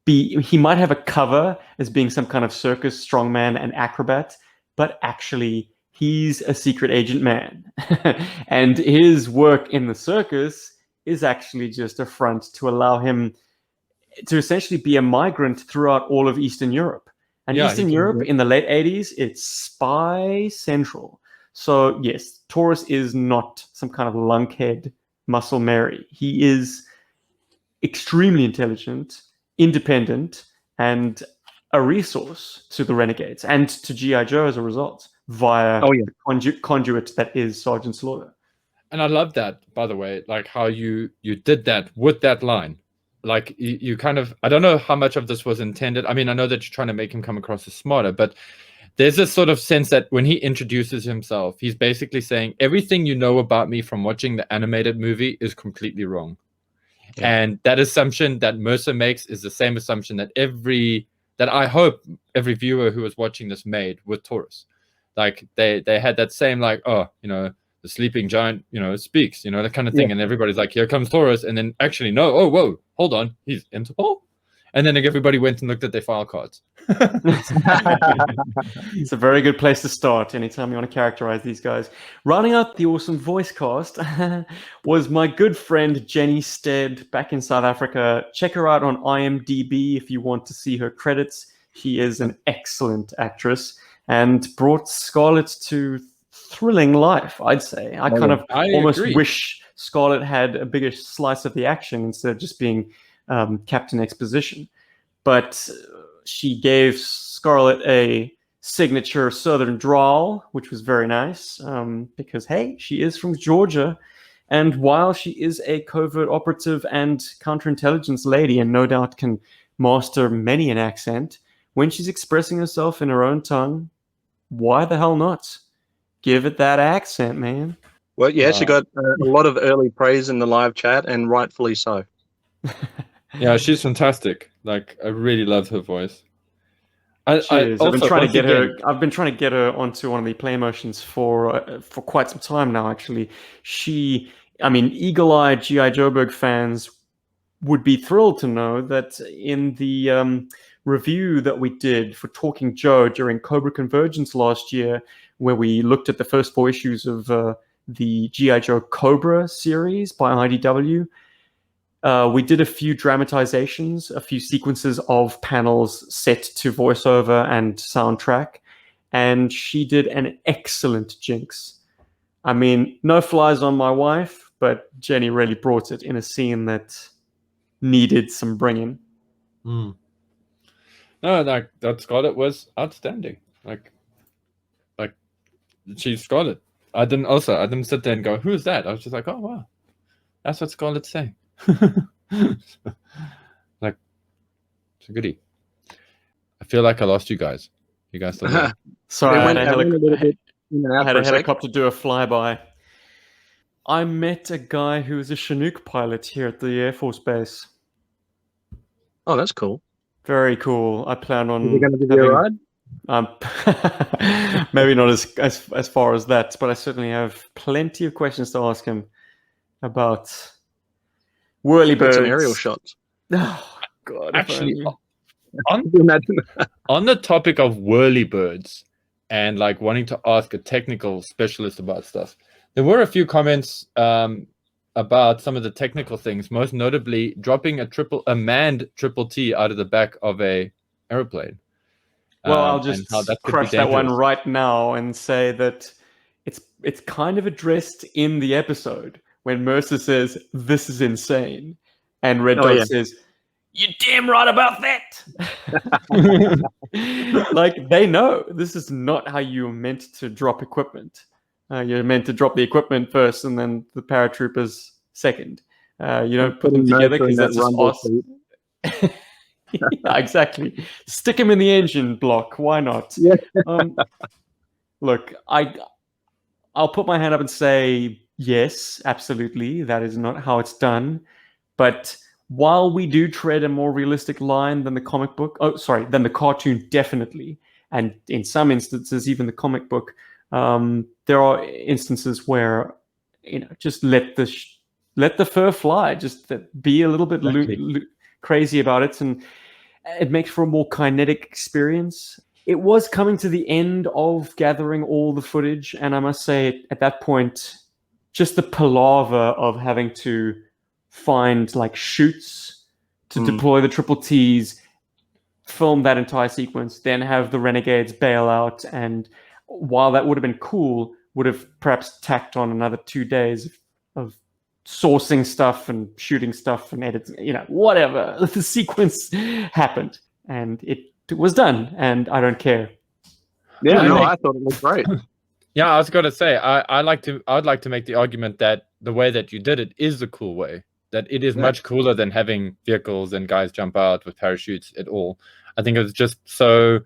have a cover as being some kind of circus strongman and acrobat, but actually he's a secret agent man. And his work in the circus is actually just a front to allow him to essentially be a migrant throughout all of Eastern Europe. And Eastern Europe in the late 80s, it's spy central. So yes, Taurus is not some kind of lunkhead muscle Mary. He is extremely intelligent, independent, and a resource to the Renegades and to G.I. Joe as a result via the conduit that is Sergeant Slaughter. And I love that, by the way, like how you did that with that line. Like you kind of, I don't know how much of this was intended. I mean, I know that you're trying to make him come across as smarter, but there's this sort of sense that when he introduces himself, he's basically saying everything you know about me from watching the animated movie is completely wrong. Yeah. And that assumption that Mercer makes is the same assumption that I hope every viewer who was watching this made with Taurus. Like they had that same like, the sleeping giant, speaks, that kind of thing. Yeah. And everybody's like, here comes Taurus. And then actually, no, oh, whoa, hold on. He's Interpol? And then everybody went and looked at their file cards. It's a very good place to start anytime you want to characterize these guys. Rounding out the awesome voice cast was my good friend Jenny Stead back in South Africa. Check her out on IMDb if you want to see her credits. She is an excellent actress and brought Scarlett to thrilling life, I'd say. I almost wish Scarlett had a bigger slice of the action instead of just being Captain Exposition. but she gave Scarlett a signature Southern drawl, which was very nice, because, hey, she is from Georgia. And while she is a covert operative and counterintelligence lady, and no doubt can master many an accent, when she's expressing herself in her own tongue, why the hell not? Give it that accent, man. Well, yeah, she got a lot of early praise in the live chat, and rightfully so. Yeah, she's fantastic. Like, I really love her voice. I've been trying to get her onto one of the playmotions for quite some time now. Actually, eagle-eyed GI Joburg fans would be thrilled to know that in the review that we did for Talking Joe during Cobra Convergence last year, where we looked at the first 4 issues of the GI Joe Cobra series by IDW. We did a few dramatizations, a few sequences of panels set to voiceover and soundtrack, and she did an excellent Jinx. I mean, no flies on my wife, but Jenny really brought it in a scene that needed some bringing. No, that Scarlett was outstanding. Like she's Scarlett. I didn't sit there and go, "Who's that?" I was just like, "Oh wow, that's what Scarlett's saying." Like, it's a goodie. I feel like I lost you guys. You guys still there? Sorry, I had a helicopter do a flyby. I met a guy who was a Chinook pilot here at the Air Force Base. Oh, that's cool. Very cool. I plan on. Is he going to give you a ride? Maybe not as far as that, but I certainly have plenty of questions to ask him about whirlybirds. Some aerial shots. Oh God! Actually, on the topic of whirlybirds and like wanting to ask a technical specialist about stuff, there were a few comments about some of the technical things, most notably dropping a manned triple T out of the back of a airplane. Well, I'll just crush that one right now and say that it's kind of addressed in the episode when Mercer says, "This is insane," and Red Dog says, "You're damn right about that." Like, they know this is not how you're meant to drop equipment. You're meant to drop the equipment first and then the paratroopers second. You don't put them together because that's just awesome. Yeah, exactly. Stick him in the engine block. Why not? Yeah. Look, I'll put my hand up and say yes, absolutely. That is not how it's done. But while we do tread a more realistic line than the comic book, than the cartoon, definitely, and in some instances even the comic book, there are instances where just let the fur fly. Just be a little bit crazy about it, and it makes for a more kinetic experience. It was coming to the end of gathering all the footage, and I must say, at that point, just the palaver of having to find like chutes to deploy the triple Ts, film that entire sequence, then have the Renegades bail out, and while that would have been cool, would have perhaps tacked on another 2 days of sourcing stuff and shooting stuff and editing, whatever. The sequence happened and it was done, and I don't care. Yeah, I thought it was great. Yeah, I was going to say, I'd like to make the argument that the way that you did it is the cool way. That it is much cooler than having vehicles and guys jump out with parachutes at all. I think it was just so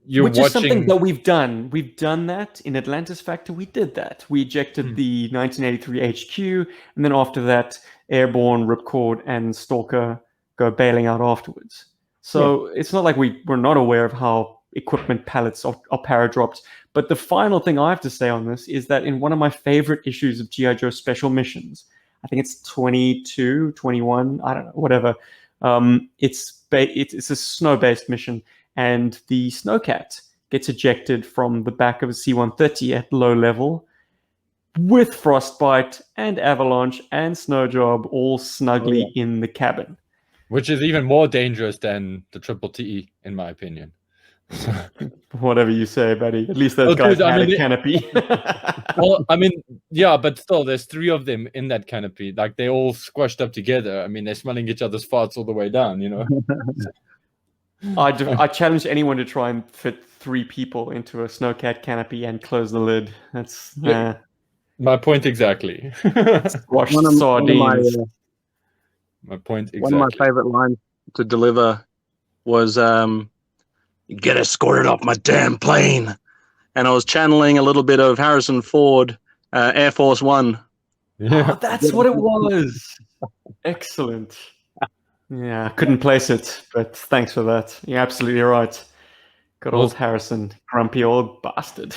Which is something that we've done. We've done that in Atlantis Factor. We did that. We ejected the 1983 HQ, and then after that, Airborne, Ripcord, and Stalker go bailing out afterwards. So it's not like we're not aware of how equipment pallets are paradropped. But the final thing I have to say on this is that in one of my favorite issues of G.I. Joe Special Missions, I think it's 22, 21, I don't know, whatever. It's a snow-based mission. And the Snowcat gets ejected from the back of a C-130 at low level with Frostbite and Avalanche and Snowjob all snugly in the cabin. Which is even more dangerous than the Triple T, in my opinion. Whatever you say, buddy. At least those guys had a canopy. Well, I mean, yeah, but still, there's 3 of them in that canopy. Like, they all squashed up together. I mean, they're smelling each other's farts all the way down, I challenge anyone to try and fit 3 people into a snowcat canopy and close the lid. That's my point exactly. washed One of sardines. My point exactly. One of my favorite lines to deliver was, "You get escorted off my damn plane," and I was channeling a little bit of Harrison Ford, Air Force One. Yeah. Oh, that's what it was. Excellent. Yeah, I couldn't place it, but thanks for that. You're absolutely right. Good old Harrison, grumpy old bastard.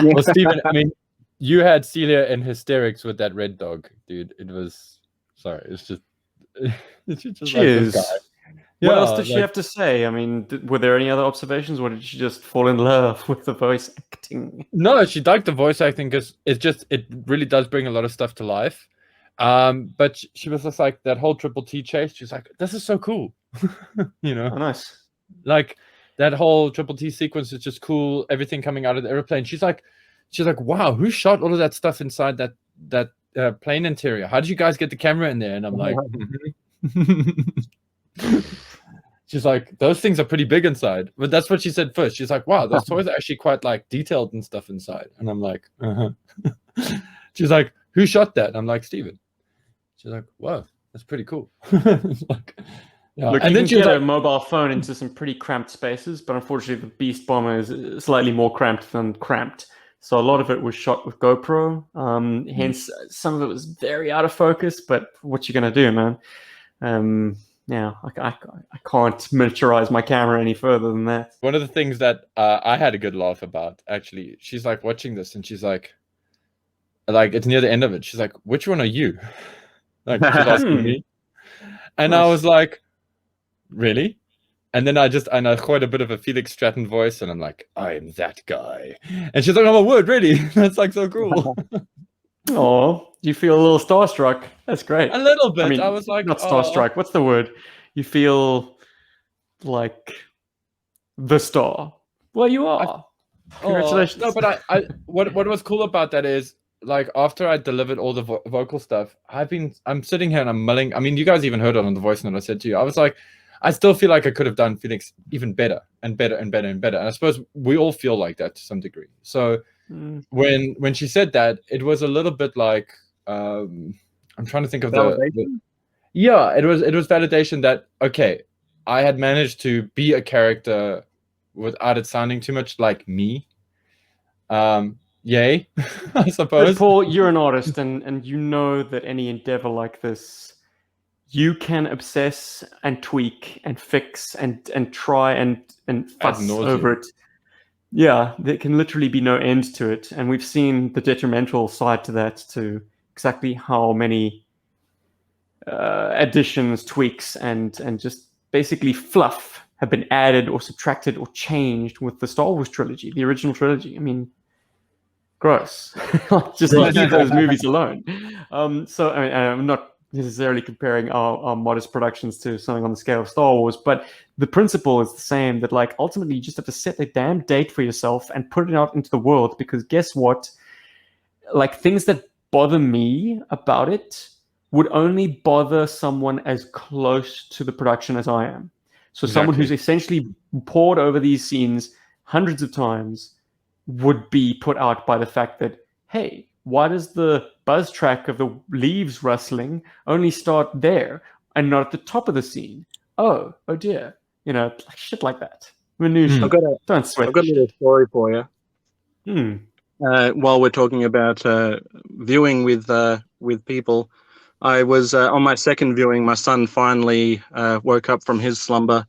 Well, Stephen, I mean, you had Celia in hysterics with that red dog, dude. It was it's just Cheers. like this guy. What else did she have to say? I mean, were there any other observations, or did she just fall in love with the voice acting? No, she liked the voice acting because it really does bring a lot of stuff to life. But she was just like that whole Triple T chase. She's like, this is so cool. You know, Oh, nice. like that whole Triple T sequence is just cool. Everything coming out of the airplane. She's like, wow, who shot all of that stuff inside that plane interior? How did you guys get the camera in there? And I'm like, she's like, those things are pretty big inside. But that's what she said first. She's like, wow, those toys are actually quite like detailed and stuff inside. And I'm like, She's like, who shot that? And I'm like, Steven. She's like, whoa, that's pretty cool. Like, yeah. Look, and you then can she was get like, a mobile phone into some pretty cramped spaces, but unfortunately the Beast Bomber is slightly more cramped than cramped. So a lot of it was shot with GoPro. Hence, some of it was very out of focus, but what you going to do, man? Yeah, I can't miniaturize my camera any further than that. one of the things that I had a good laugh about, actually, she's like watching this and she's like it's near the end of it. She's like, which one are you? Like, she's asking me. And Nice. I was like, really? And then I quite a bit of a Felix Stratton voice, and I'm like, I'm that guy. And she's like, oh my word, really? That's like so cool. Oh, you feel a little starstruck. That's great. A little bit. I mean, I was like, not starstruck. What's the word? You feel like the star. Well, you are. Congratulations. No, but what was cool about that is, like, after I delivered all the vocal stuff, I'm sitting here and I'm mulling. I mean, you guys even heard it on the voice note I said to you. I was like, I still feel like I could have done Felix even better and better and better and better. And I suppose we all feel like that to some degree. So when she said that, it was a little bit like, I'm trying to think of yeah, it was validation that, okay, I had managed to be a character without it sounding too much like me. Yay, I suppose. But Paul, you're an artist, and you know that any endeavor like this, you can obsess and tweak and fix and try and fuss over it. Yeah, there can literally be no end to it. And we've seen the detrimental side to that, to exactly how many additions, tweaks, and just basically fluff have been added or subtracted or changed with the Star Wars trilogy, the original trilogy. I mean, gross. Just leave those movies alone. So I mean, I'm not necessarily comparing our modest productions to something on the scale of Star Wars, but the principle is the same, that like ultimately you just have to set a damn date for yourself and put it out into the world, because guess what? Like, things that bother me about it would only bother someone as close to the production as I am. So someone who's essentially poured over these scenes hundreds of times would be put out by the fact that, hey, why does the buzz track of the leaves rustling only start there and not at the top of the scene? Oh dear. You know, shit like that. Minutia. Don't sweat. I've got a little story for you. While we're talking about viewing with people, I was on my second viewing. My son finally woke up from his slumber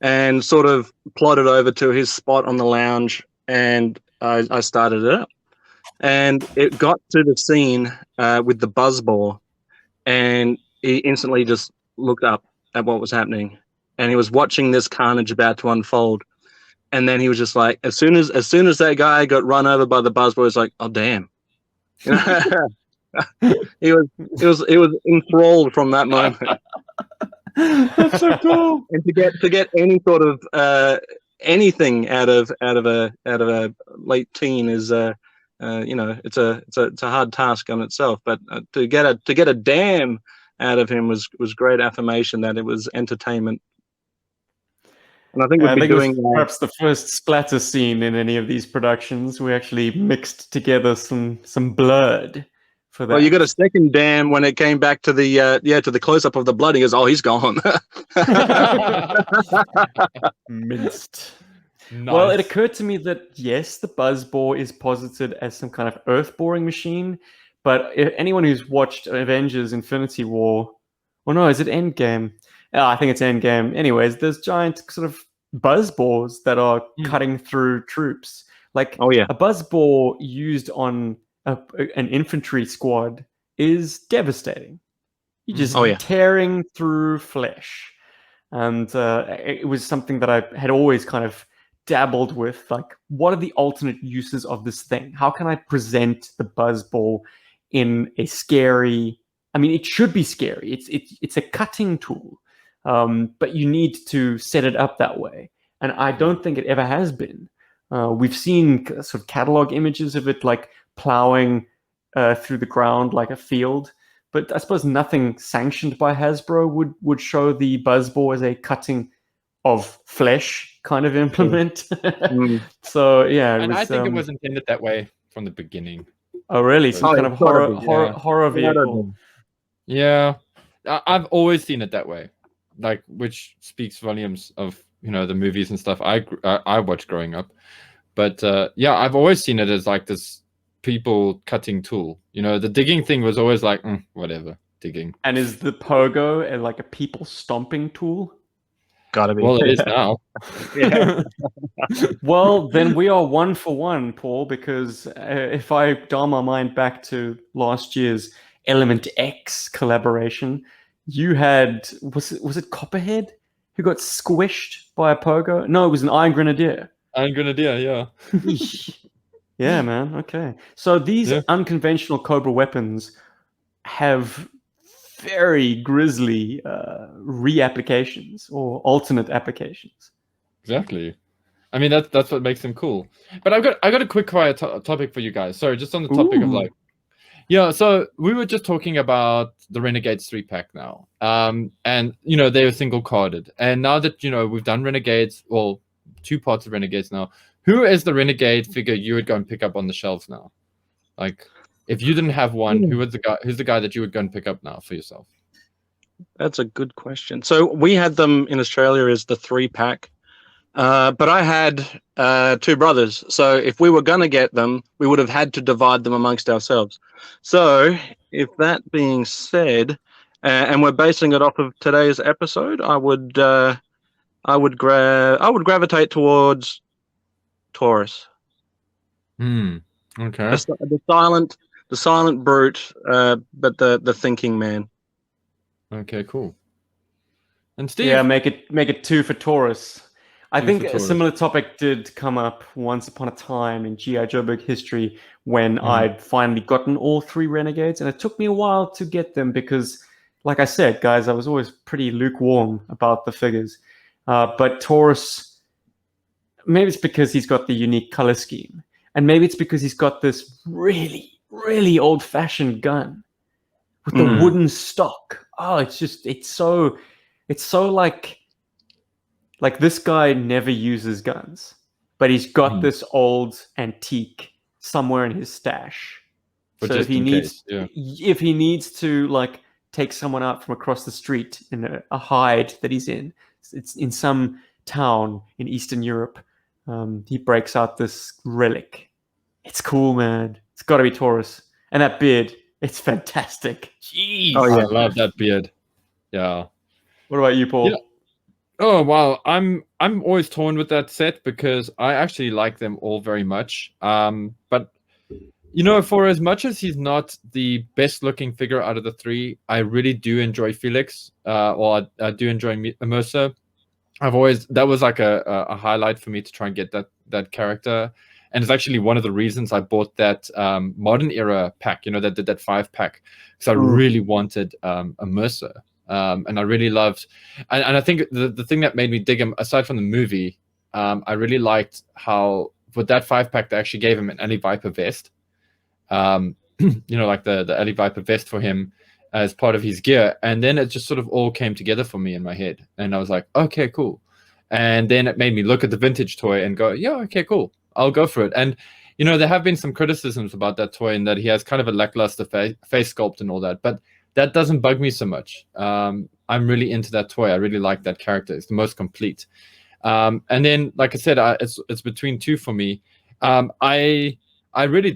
and sort of plodded over to his spot on the lounge, and I started it up. And it got to the scene with the buzzball, and he instantly just looked up at what was happening, and he was watching this carnage about to unfold. And then he was just like, as soon as that guy got run over by the buzzball, he was like, oh damn. He was enthralled from that moment. That's so cool. And to get any sort of anything out of a late teen is it's a hard task on itself. But to get a damn out of him was great affirmation that it was entertainment. And I think I we'd be think it was doing perhaps the first splatter scene in any of these productions. We actually mixed together some blood for that. well, you got a second Dan when it came back to the to the close up of the blood. He goes, "Oh, he's gone." Minced. Nice. Well, it occurred to me that yes, the Buzzbore is posited as some kind of earth-boring machine, but anyone who's watched Avengers: Infinity War, or no, is it Endgame? I think it's Endgame. Anyways, there's giant sort of buzzbores that are cutting through troops. Like Oh, yeah. a buzzbore used on an infantry squad is devastating. You're just Oh, yeah. tearing through flesh. And it was something that I had always kind of dabbled with. Like, what are the alternate uses of this thing? How can I present the buzzball in a scary... I mean, it should be scary. It's a cutting tool. But you need to set it up that way. And I don't think it ever has been. We've seen sort of catalog images of it like plowing through the ground like a field. But I suppose nothing sanctioned by Hasbro would show the buzzball as a cutting of flesh kind of implement. So, yeah. And I think it was intended that way from the beginning. Oh, really? Some kind of horror vehicle. Yeah. I've always seen it that way. Like, which speaks volumes of the movies and stuff I watched growing up. But yeah, I've always seen it as like this people cutting tool. The digging thing was always like whatever, digging. And is the pogo like a people stomping tool? Gotta be. Well, it is now. Yeah. Well, then we are 1 for 1, Paul, because if I dial my mind back to last year's Element X collaboration, you had, was it Copperhead who got squished by a pogo? No, it was an Iron Grenadier. Iron Grenadier, yeah. Yeah, man. Okay. So these unconventional Cobra weapons have very grisly reapplications or alternate applications. Exactly. I mean, that's what makes them cool. But I got a quick quiet topic for you guys. Sorry, just on the topic of like, yeah. So we were just talking about the Renegades 3-pack now, and they're single carded. And now that we've done Renegades, well, 2 parts of Renegades now. Who is the Renegade figure you would go and pick up on the shelves now? Like, if you didn't have one, who's the guy that you would go and pick up now for yourself? That's a good question. So we had them in Australia as the 3-pack, but I had 2 brothers. So if we were going to get them, we would have had to divide them amongst ourselves. So if that being said, and we're basing it off of today's episode, I would gravitate towards Taurus. Okay. The silent brute, but the thinking man. Okay, cool. And Steve? Yeah, make it 2 for Taurus. I think a similar topic did come up once upon a time in G.I. Joburg history when I'd finally gotten all 3 Renegades, and it took me a while to get them because, like I said, guys, I was always pretty lukewarm about the figures. But Taurus, maybe it's because he's got the unique color scheme, and maybe it's because he's got this really, really old-fashioned gun with the wooden stock. Oh, it's so like this guy never uses guns, but he's got this old antique somewhere in his stash. So if he needs to like take someone out from across the street in a hide that he's in, it's in some town in Eastern Europe, he breaks out this relic. It's cool, man. It's got to be Taurus. And that beard, it's fantastic. Jeez. Oh, yeah. I love that beard. Yeah. What about you, Paul? Yeah. Oh, wow. I'm always torn with that set because I actually like them all very much. But, for as much as he's not the best looking figure out of the 3, I really do enjoy Felix. I do enjoy Mercer. That was like a highlight for me to try and get that character. And it's actually one of the reasons I bought that modern era pack, that 5-pack, because I really wanted a Mercer. And I really loved, and I think the thing that made me dig him, aside from the movie, I really liked how with that 5-pack they actually gave him an Ellie Viper vest. Like the Ellie Viper vest for him as part of his gear. And then it just sort of all came together for me in my head. And I was like, okay, cool. And then it made me look at the vintage toy and go, yeah, okay, cool, I'll go for it. And there have been some criticisms about that toy in that he has kind of a lackluster face sculpt and all that, but that doesn't bug me so much. I'm really into that toy. I really like that character. It's the most complete. And then, like I said, it's between two for me. I really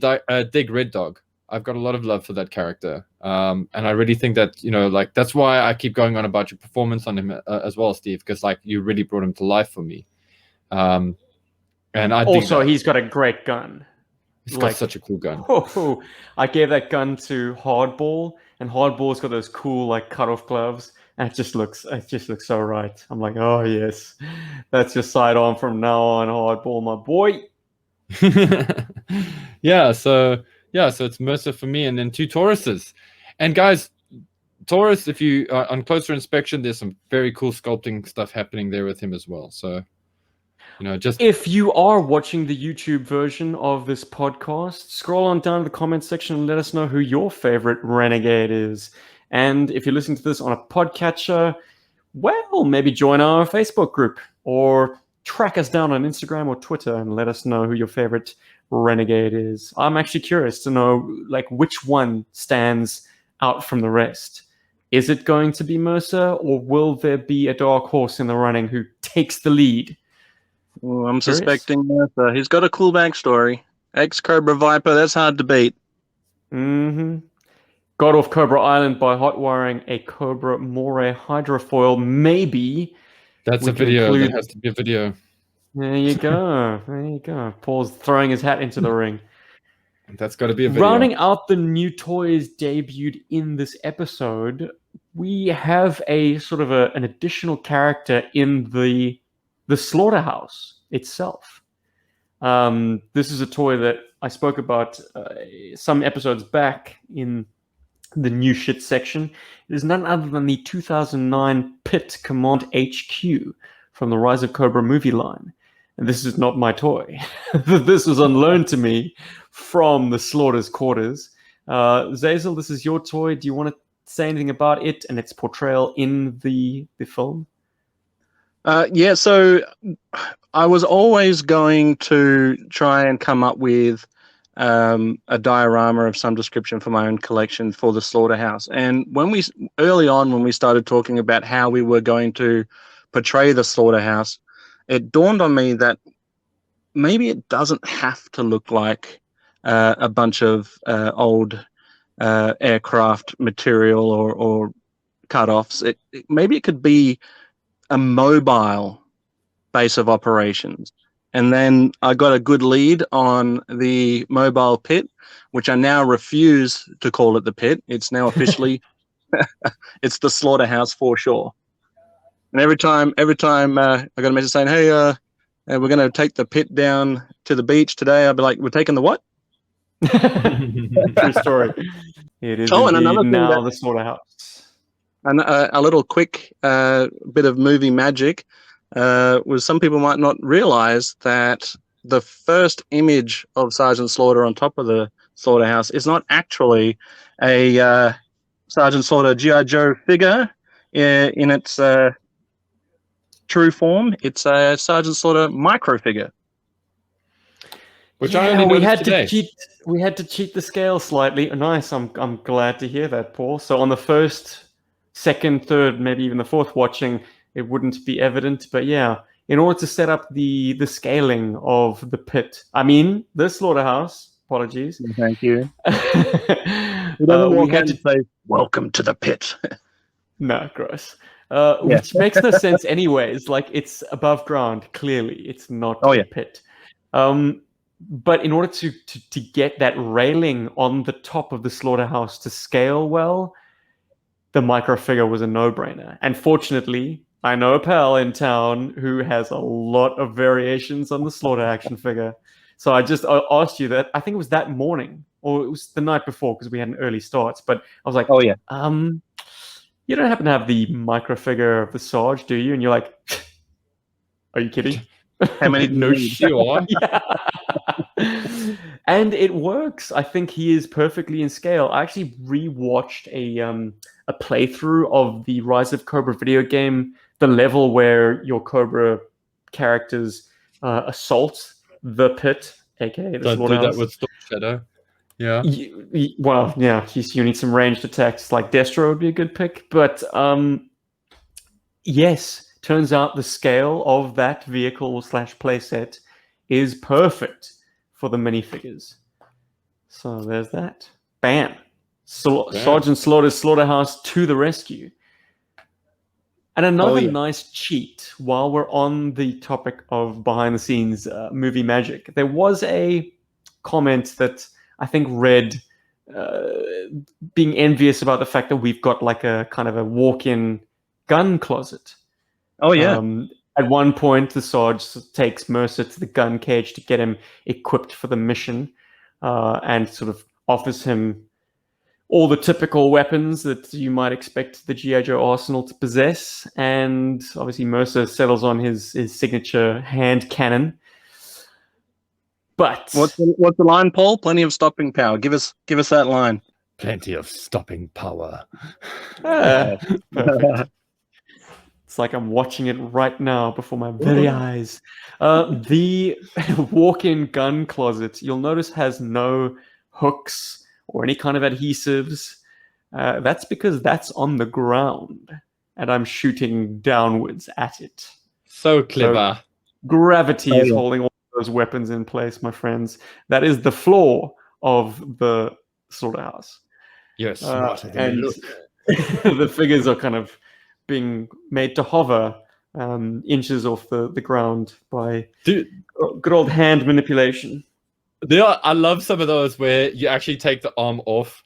dig Red Dog. I've got a lot of love for that character, and I really think that like that's why I keep going on about your performance on him as well, Steve, because like you really brought him to life for me. And I also he's got a great gun. He's got such a cool gun. Oh, I gave that gun to Hardball, and Hardball's got those cool like cut-off gloves, and it just looks so right. I'm like, oh yes, that's your sidearm from now on, Hardball, my boy. So it's Mercer for me, and then 2 Tauruses. And guys, Taurus, if you are on closer inspection, there's some very cool sculpting stuff happening there with him as well. So just if you are watching the YouTube version of this podcast, scroll on down to the comments section and let us know who your favorite Renegade is. And if you're listening to this on a podcatcher, well, maybe join our Facebook group or track us down on Instagram or Twitter and let us know who your favorite Renegade is. I'm actually curious to know like which one stands out from the rest. Is it going to be Mercer, or will there be a dark horse in the running who takes the lead? Well, I'm suspecting Mercer. He's got a cool backstory. Ex-Cobra Viper, that's hard to beat. Mm-hmm. Got off Cobra Island by hot wiring a Cobra Moray hydrofoil. Maybe that's a video. That has to be a video. There you go. There you go. Paul's throwing his hat into the ring. That's got to be a video. Rounding out the new toys debuted in this episode, we have a sort of an additional character in the Slaughterhouse itself. This is a toy that I spoke about some episodes back in the new shit section. It is none other than the 2009 Pit Command HQ from the Rise of Cobra movie line. And this is not my toy. This was on loan to me from the Slaughter's quarters. Xazyl, this is your toy. Do you want to say anything about it and its portrayal in the film? Yeah, so I was always going to try and come up with a diorama of some description for my own collection for the Slaughterhouse. And early on, when we started talking about how we were going to portray the Slaughterhouse, it dawned on me that maybe it doesn't have to look like a bunch of old aircraft material or cut-offs. Maybe it could be a mobile base of operations. And then I got a good lead on the mobile pit, which I now refuse to call it the pit. It's now officially it's the Slaughterhouse for sure. And every time I got a message saying, "Hey, we're going to take the pit down to the beach today," I'll be like, "We're taking the what?" True story. It is and another thing now the Slaughterhouse. And a little quick bit of movie magic was some people might not realize that the first image of Sergeant Slaughter on top of the Slaughterhouse is not actually a Sergeant Slaughter G.I. Joe figure in its true form. It's a Sergeant Slaughter micro figure. Which I only noticed today. We had to cheat the scale slightly. Nice. I'm glad to hear that, Paul. So on the first, second, third, maybe even the fourth watching, it wouldn't be evident. But yeah, in order to set up the scaling of the pit, the Slaughterhouse. Apologies. Thank you. We had to say, "Welcome to the pit." No, gross. Which makes no sense anyways. Like, it's above ground, clearly. It's not a pit. But in order to get that railing on the top of the Slaughterhouse to scale well, the micro figure was a no-brainer. And fortunately, I know a pal in town who has a lot of variations on the Slaughter action figure. So I asked you that. I think it was that morning, or it was the night before, because we had an early start. But I was like, "Oh yeah, you don't happen to have the micro figure of the Sarge, do you?" And you're like, "Are you kidding?" How many? No sure. Yeah. And it works. I think he is perfectly in scale. I actually rewatched a playthrough of the Rise of Cobra video game, the level where your Cobra characters assault the pit, aka the Don't do Slaughterhouse. that with Storm Shadow. Yeah. Well, yeah, you need some ranged attacks. Like Destro would be a good pick, but yes, turns out the scale of that vehicle / playset is perfect for the minifigures. So there's that. Bam. Sergeant Slaughter's Slaughterhouse to the rescue. And another nice cheat while we're on the topic of behind the scenes movie magic. There was a comment that I think read being envious about the fact that we've got like a kind of a walk-in gun closet. Oh, yeah. At one point, the Sarge takes Mercer to the gun cage to get him equipped for the mission and sort of offers him all the typical weapons that you might expect the G.I. Joe arsenal to possess. And obviously Mercer settles on his signature hand cannon. But what's the line, Paul? Plenty of stopping power. Give us that line. Plenty of stopping power. Perfect. It's like I'm watching it right now before my very eyes. The walk-in gun closet, you'll notice, has no hooks or any kind of adhesives. That's because that's on the ground, and I'm shooting downwards at it. So clever. So gravity is holding all those weapons in place, my friends. That is the floor of the Slaughterhouse. You're smarter than you look. The figures are kind of being made to hover inches off the ground by good old hand manipulation. I love some of those where you actually take the arm off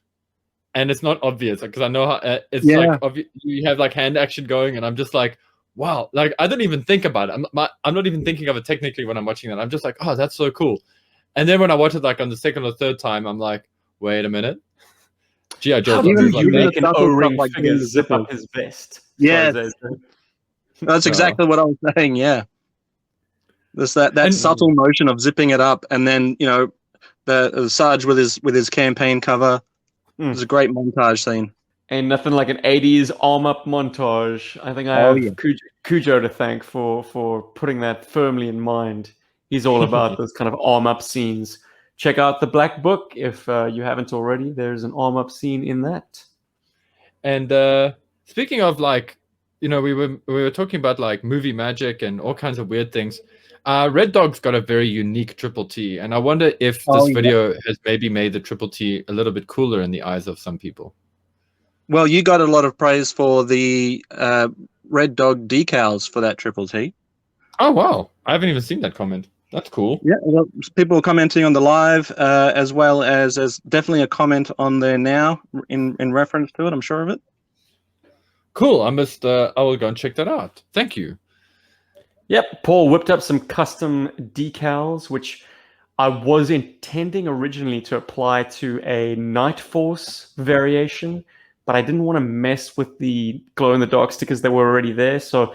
and it's not obvious, because I know how it's like you have like hand action going, and I'm just like, wow, like I don't even think about it. I'm not even thinking of it technically when I'm watching that. I'm just like, oh, that's so cool. And then when I watch it like on the second or third time, I'm like, wait a minute. G.I. Joe. You make an O-ring like figure zip up his vest. Yeah, that's exactly what I was saying. Yeah. There's that subtle motion of zipping it up, and then the Sarge with his campaign cover. It was a great montage scene. Ain't nothing like an 80s arm up montage. I think I have Cujo to thank for putting that firmly in mind. He's all about those kind of arm up scenes. Check out the Black Book if you haven't already. There's an arm up scene in that. And speaking of like, we were talking about like movie magic and all kinds of weird things. Red Dog's got a very unique Triple T, and I wonder if this video has maybe made the Triple T a little bit cooler in the eyes of some people. Well, you got a lot of praise for the Red Dog decals for that Triple T. Oh, wow. I haven't even seen that comment. That's cool. Yeah, well, people are commenting on the live, as well as there's definitely a comment on there now in reference to it. I'm sure of it. Cool. I will go and check that out. Thank you. Yep, Paul whipped up some custom decals, which I was intending originally to apply to a Night Force variation, but I didn't want to mess with the glow-in-the-dark stickers that were already there. So,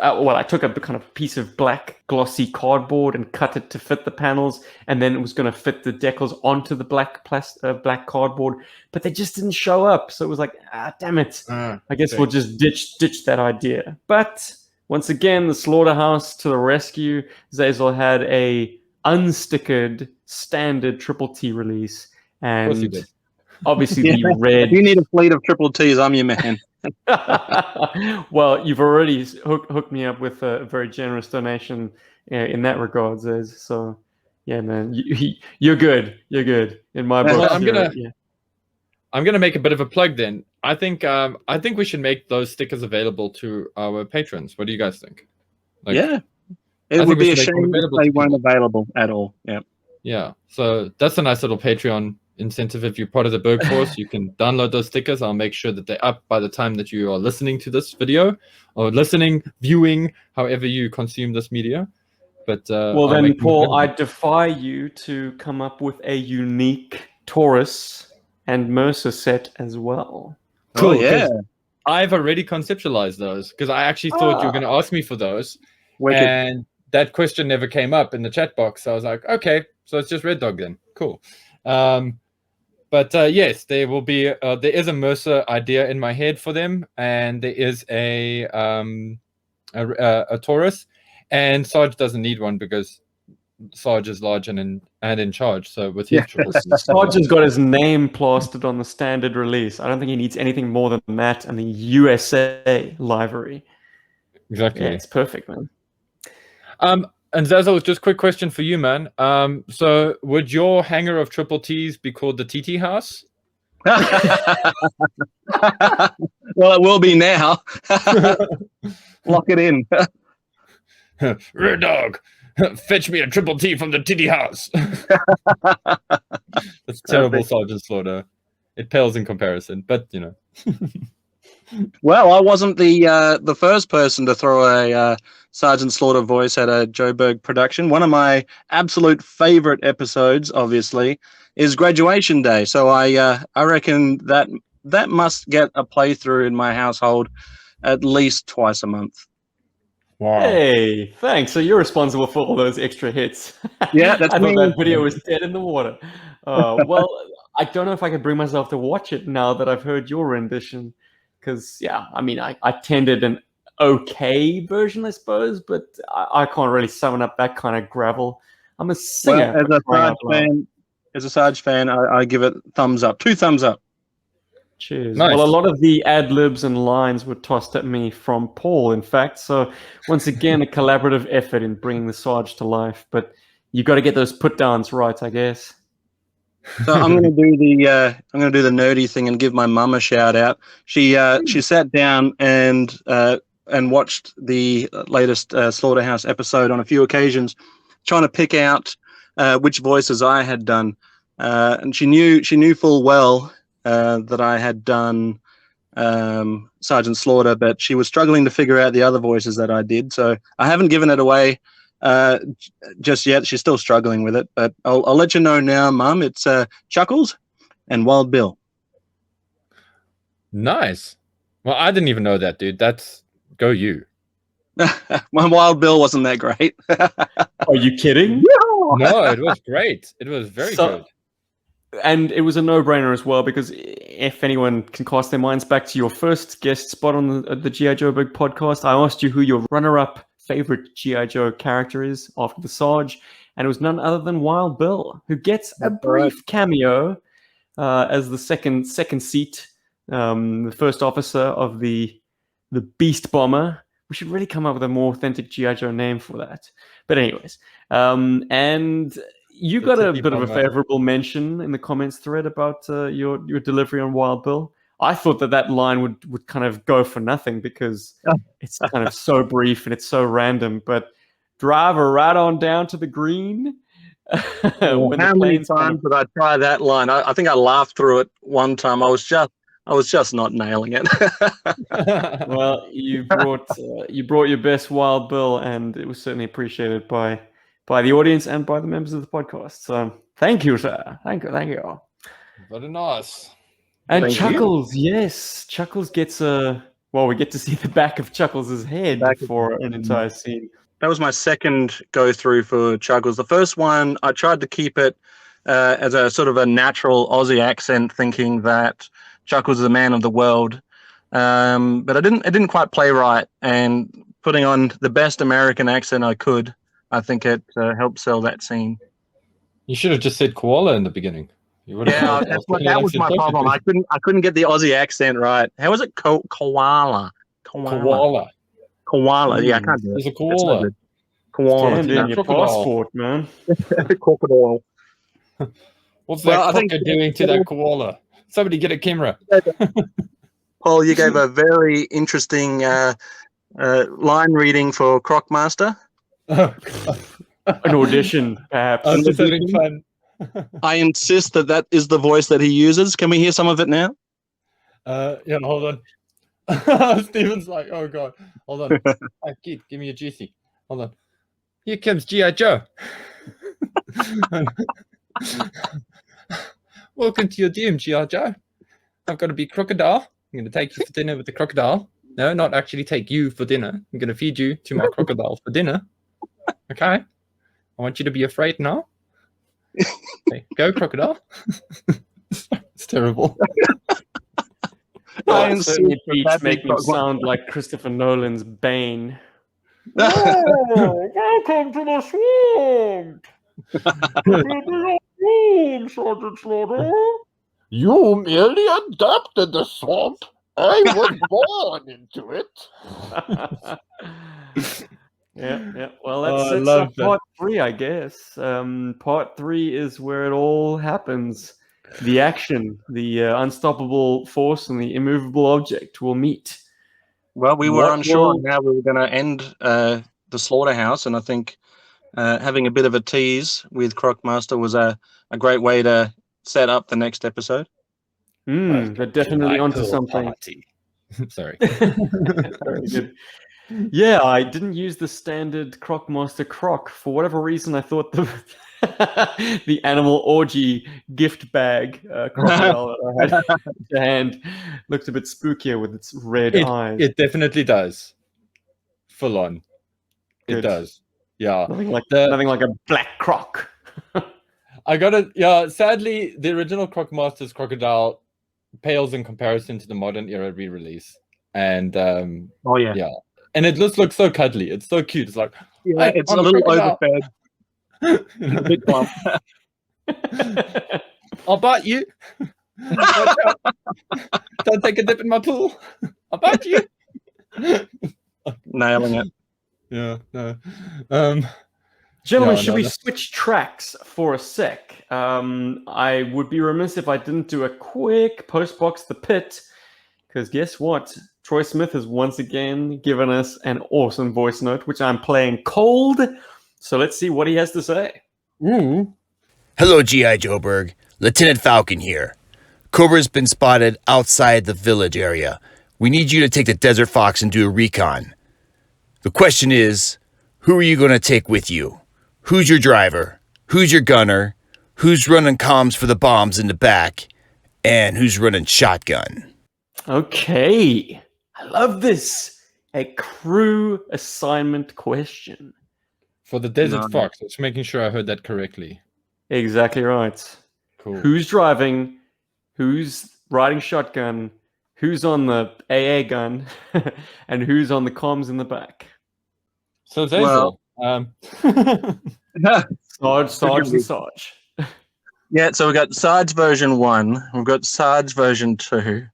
I took a kind of piece of black glossy cardboard and cut it to fit the panels, and then it was going to fit the decals onto the black cardboard, but they just didn't show up. So it was like, damn it. I guess we'll just ditch that idea. But once again, the Slaughterhouse to the rescue. Xazyl had a unstickered standard Triple T release, and obviously the red. If you need a fleet of Triple Ts, I'm your man. Well, you've already hooked me up with a very generous donation in that regard, Zaz. So, yeah, man, you're good. You're good in my book. Well, I'm gonna make a bit of a plug then. I think we should make those stickers available to our patrons. What do you guys think? It would be a shame if they weren't available at all. Yeah. Yeah. So that's a nice little Patreon incentive. If you're part of the Berg Force, you can download those stickers. I'll make sure that they're up by the time that you are listening to this video, or viewing, however you consume this media. But well, then, Paul, I defy you to come up with a unique Taurus and Mercer set as well. Cool. Oh, yeah. I've already conceptualized those, because I actually thought you were going to ask me for those. And that question never came up in the chat box. So I was like, okay, so it's just Red Dog then. Cool. But yes, there will be there is a Mercer idea in my head for them, and there is a Taurus, And Sarge doesn't need one because Sarge is large and in charge. So with his triple T, Sarge has got his name plastered on the standard release. I don't think he needs anything more than that and the USA livery. exactly. Yeah, it's perfect, man. And Xazyl, just quick question for you, man. So would your hangar of triple T's be called the TT house? Well, it will be now. Lock it in. Red Dog, fetch me a triple T from the TT house. That's terrible, Sergeant Slaughter. It pales in comparison, but you know. Well, I wasn't the first person to throw a Sergeant Slaughter voice at a Joburg production. One of my absolute favorite episodes, obviously, is Graduation Day. So I reckon that must get a playthrough in my household at least twice a month. Wow. Hey, thanks. So you're responsible for all those extra hits. Yeah, that's I me. thought that video was dead in the water. Well, I don't know if I could bring myself to watch it now that I've heard your rendition. Because, yeah, I mean, I tended an okay version, I suppose, but I can't really summon up that kind of gravel. I'm a singer. Well, as a Sarge fan, I give it thumbs up. 2 thumbs up. Cheers. Nice. Well, a lot of the ad-libs and lines were tossed at me from Paul, in fact. So, once again, a collaborative effort in bringing the Sarge to life. But you got to get those put-downs right, I guess. So I'm going to do the nerdy thing and give my mum a shout out. She sat down and watched the latest Slaughterhouse episode on a few occasions, trying to pick out which voices I had done, and she knew full well that I had done Sergeant Slaughter, but she was struggling to figure out the other voices that I did. So I haven't given it away just yet. She's still struggling with it, but I'll let you know now, Mum. It's Chuckles and Wild Bill. Nice. Well, I didn't even know that, dude. That's go you. My Wild Bill wasn't that great. Are you kidding? No, it was great. It was very good. And it was a no-brainer as well, because if anyone can cast their minds back to your first guest spot on the G.I. Joe Big podcast, I asked you who your runner-up favorite G.I. Joe character is after the Sarge, and it was none other than Wild Bill, who gets a brief cameo as the second seat, the first officer of the Beast Bomber. We should really come up with a more authentic G.I. Joe name for that. But anyways, and you got a bit of a favorable mention in the comments thread about your delivery on Wild Bill. I thought that line would kind of go for nothing because it's kind of so brief and it's so random. But drive her right on down to the green. How many times did I try that line? I think I laughed through it one time. I was just not nailing it. Well, you brought your best Wild Bill, and it was certainly appreciated by the audience and by the members of the podcast. So thank you, sir. Thank you. Very nice. And Thank Chuckles, yes. Chuckles gets we get to see the back of Chuckles' head for an entire scene. That was my second go-through for Chuckles. The first one, I tried to keep it as a sort of a natural Aussie accent, thinking that Chuckles is a man of the world. But it didn't quite play right, and putting on the best American accent I could, I think it helped sell that scene. You should have just said koala in the beginning. Yeah, that was my problem. I couldn't get the Aussie accent right. How was it? Koala. Koala. Yeah, I can't do it. There's a koala. Koala. Stand in your passport, man. Crocodile. What's that cocker doing to that koala? Somebody get a camera. Paul, you gave a very interesting line reading for Crocmaster. An audition, perhaps. I'm just having fun. I insist that is the voice that he uses. Can we hear some of it now? Yeah, hold on. Steven's like, oh god, hold on. Hey, kid, give me a juicy. Hold on. Here comes G.I. Joe. Welcome to your doom, G.I. Joe. I've got to be crocodile. I'm going to take you for dinner with the crocodile. No, not actually take you for dinner. I'm going to feed you to my crocodile for dinner. Okay? I want you to be afraid now. Okay, go, crocodile. It's terrible. Certainly beats make me sound like Christopher Nolan's Bane. Oh, welcome to the swamp. Home, Sergeant Slaughter. You merely adapted the swamp. I was born into it. Yeah. Well, that Oh, I sets love up that. part 3, I guess. Part 3 is where it all happens. The action, the unstoppable force, and the immovable object will meet. Well, we were What unsure will- on how we were going to end the Slaughterhouse, and I think having a bit of a tease with Crockmaster was a great way to set up the next episode. they're definitely onto something. Sorry. Very good. Yeah, I didn't use the standard Crockmaster Croc. For whatever reason, I thought the the animal orgy gift bag crocodile that I had to hand looked a bit spookier with its red eyes. It definitely does. Full on. It Good. does. Yeah. Nothing like The- a black croc. I got it. Yeah. Sadly, the original Crockmaster's crocodile pales in comparison to the modern era re-release. And Oh yeah, yeah. And it just looks so cuddly. It's so cute. It's like, yeah, it's I'm a little crocodile. overfed. A bit plump. I'll bite you. Watch out. Don't take a dip in my pool. I'll bite you. Nailing it. Yeah, no. Gentlemen, Yeah, should no, we no. switch tracks for a sec? I would be remiss if I didn't do a quick Postbox the Pit, because guess what? Troy Smith has once again given us an awesome voice note, which I'm playing cold. So let's see what he has to say. Hello, G.I. Joburg. Lieutenant Falcon here. Cobra's been spotted outside the village area. We need you to take the Desert Fox and do a recon. The question is, who are you going to take with you? Who's your driver? Who's your gunner? Who's running comms for the bombs in the back? And who's running shotgun? Okay. I love this. A crew assignment question. For the Desert No. Fox. Just making sure I heard that correctly. Exactly right. Cool. Who's driving? Who's riding shotgun? Who's on the AA gun? And who's on the comms in the back? So Xazyl. Sarge, and Sarge. Yeah, so we've got Sarge version 1, we've got Sarge version 2.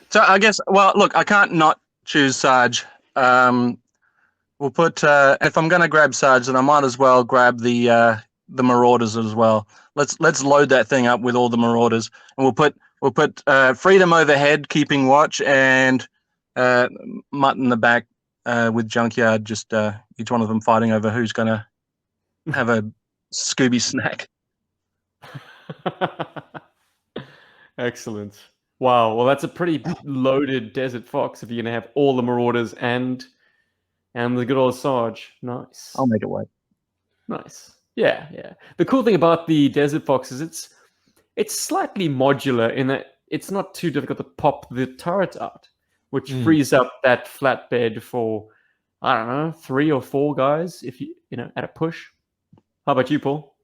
So I guess, well, look, I can't not choose Sarge. We'll put, if I'm going to grab Sarge, then I might as well grab the Marauders as well. Let's load that thing up with all the Marauders, and we'll put Freedom overhead, keeping watch, and Mutt in the back with Junkyard. Just each one of them fighting over who's going to have a Scooby snack. Excellent. Wow. Well, that's a pretty loaded Desert Fox if you're going to have all the Marauders and the good old Sarge. Nice. I'll make it work. Nice. Yeah. The cool thing about the Desert Fox is it's slightly modular in that it's not too difficult to pop the turret out, which frees up that flatbed for, I don't know, 3 or 4 guys if you at a push. How about you, Paul?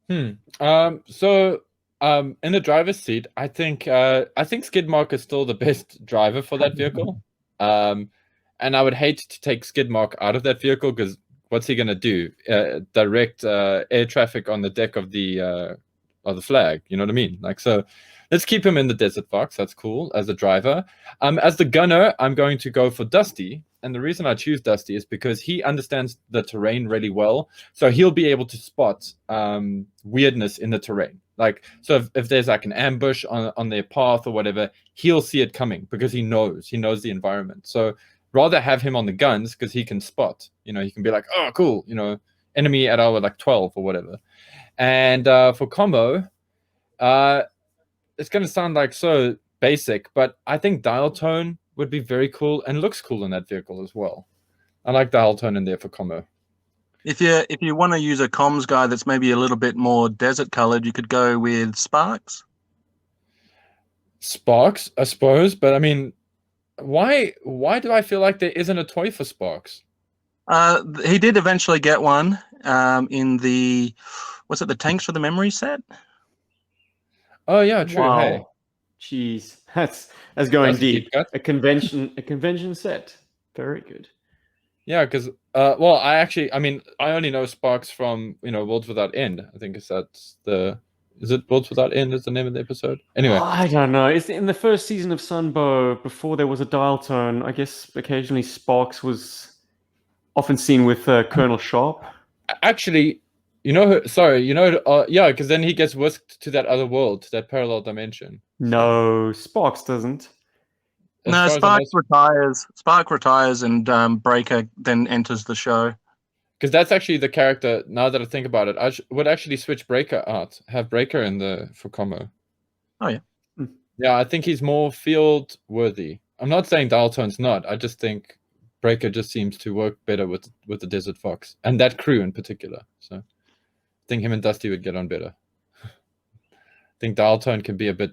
So in the driver's seat, I think Skidmark is still the best driver for that vehicle. And I would hate to take Skidmark out of that vehicle because what's he gonna do? Direct air traffic on the deck of the flag. You know what I mean? Like, so let's keep him in the Desert Fox. That's cool as a driver. As the gunner, I'm going to go for Dusty. And the reason I choose Dusty is because he understands the terrain really well. So he'll be able to spot weirdness in the terrain. Like, so if there's like an ambush on their path or whatever, he'll see it coming because he knows the environment. So rather have him on the guns because he can spot. He can be like, oh, cool. Enemy at hour like 12 or whatever. And for combo, it's going to sound like so basic, but I think dial tone would be very cool and looks cool in that vehicle as well. I like dial tone in there for combo. If you want to use a comms guy that's maybe a little bit more desert colored, you could go with Sparks. Sparks, I suppose, but I mean, why do I feel like there isn't a toy for Sparks? He did eventually get one in the Tanks for the Memory set? Oh yeah, true. Wow. Hey, Jeez, that's going That's a deep. deep cut. A convention set. Very good. Yeah, because well, I only know Sparks from Worlds Without End. I think is it Worlds Without End is the name of the episode? Anyway, I don't know. It's in the first season of Sunbow, before there was a dial tone. I guess occasionally Sparks was often seen with Colonel Sharp. actually, yeah, because then he gets whisked to that other world, to that parallel dimension. No, Sparks doesn't. As No, far as I Spark know, retires. Spark retires, and Breaker then enters the show. because that's actually the character. Now that I think about it, I would actually switch Breaker out. Have Breaker for Como. Oh yeah. Yeah, I think he's more field worthy. I'm not saying Dalton's not. I just think Breaker just seems to work better with the Desert Fox and that crew in particular. So I think him and Dusty would get on better. I think Dalton can be a bit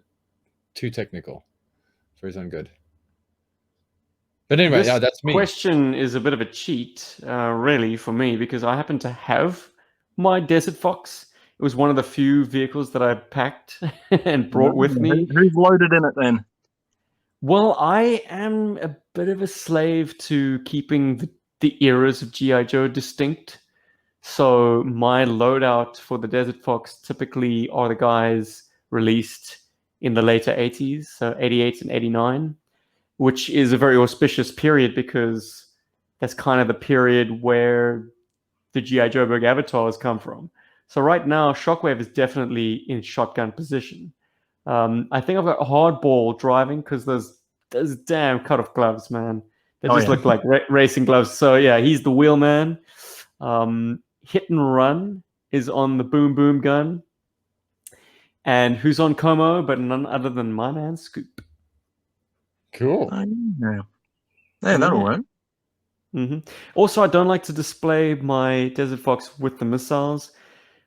too technical for his own good. But anyway, This that's me. Question is a bit of a cheat, really, for me, because I happen to have my Desert Fox. It was one of the few vehicles that I packed and brought with me. Who's loaded in it then? Well, I am a bit of a slave to keeping the eras of G.I. Joe distinct. So my loadout for the Desert Fox typically are the guys released in the later 80s, so 88 and 89, which is a very auspicious period because that's kind of the period where the G.I. Joburg avatars come from. So right now, Shockwave is definitely in shotgun position. I think I've got hardball driving because those damn cut-off gloves, man. They just look like racing gloves. So yeah, he's the wheelman. Hit and Run is on the Boom Boom gun. And who's on Como but none other than my man Scoop. Cool. Yeah, that'll work. Mm-hmm. Also, I don't like to display my Desert Fox with the missiles.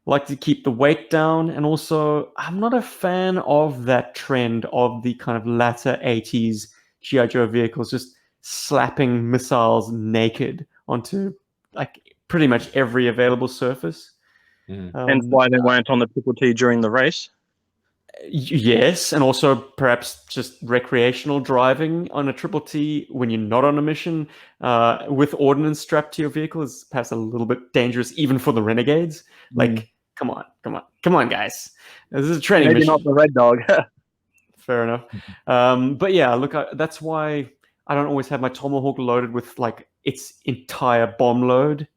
I like to keep the weight down, and also I'm not a fan of that trend of the kind of latter 80s G.I. Joe vehicles just slapping missiles naked onto like pretty much every available surface. Hence why they weren't on the Triple T during the race. Yes, and also perhaps just recreational driving on a Triple T when you're not on a mission with ordnance strapped to your vehicle is perhaps a little bit dangerous, even for the Renegades. Like, come on, guys. This is a training Maybe mission. not the Red Dog. Fair enough. But yeah, look, that's why I don't always have my Tomahawk loaded with like its entire bomb load.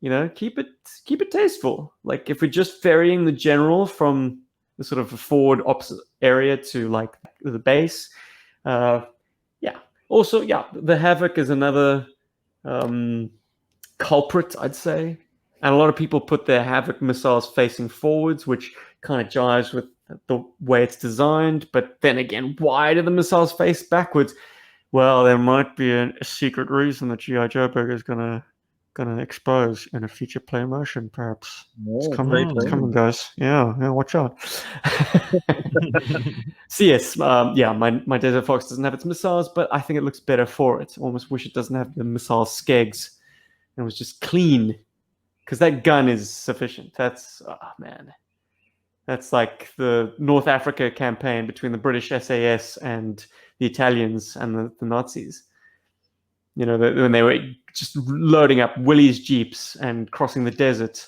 You know, keep it tasteful. Like if we're just ferrying the general from the sort of forward opposite area to like the base. Also, the Havoc is another culprit, I'd say. And a lot of people put their Havoc missiles facing forwards, which kind of jives with the way it's designed. But then again, why do the missiles face backwards? Well, there might be a secret reason that G.I. Joburg is gonna expose in a future play motion, perhaps. It's coming, guys. Yeah, watch out. So yes, my Desert Fox doesn't have its missiles, but I think it looks better for it. Almost wish it doesn't have the missile skegs. It was just clean, because that gun is sufficient. That's that's like the North Africa campaign between the British SAS and the Italians and the Nazis. You know, when they were just loading up Willys jeeps and crossing the desert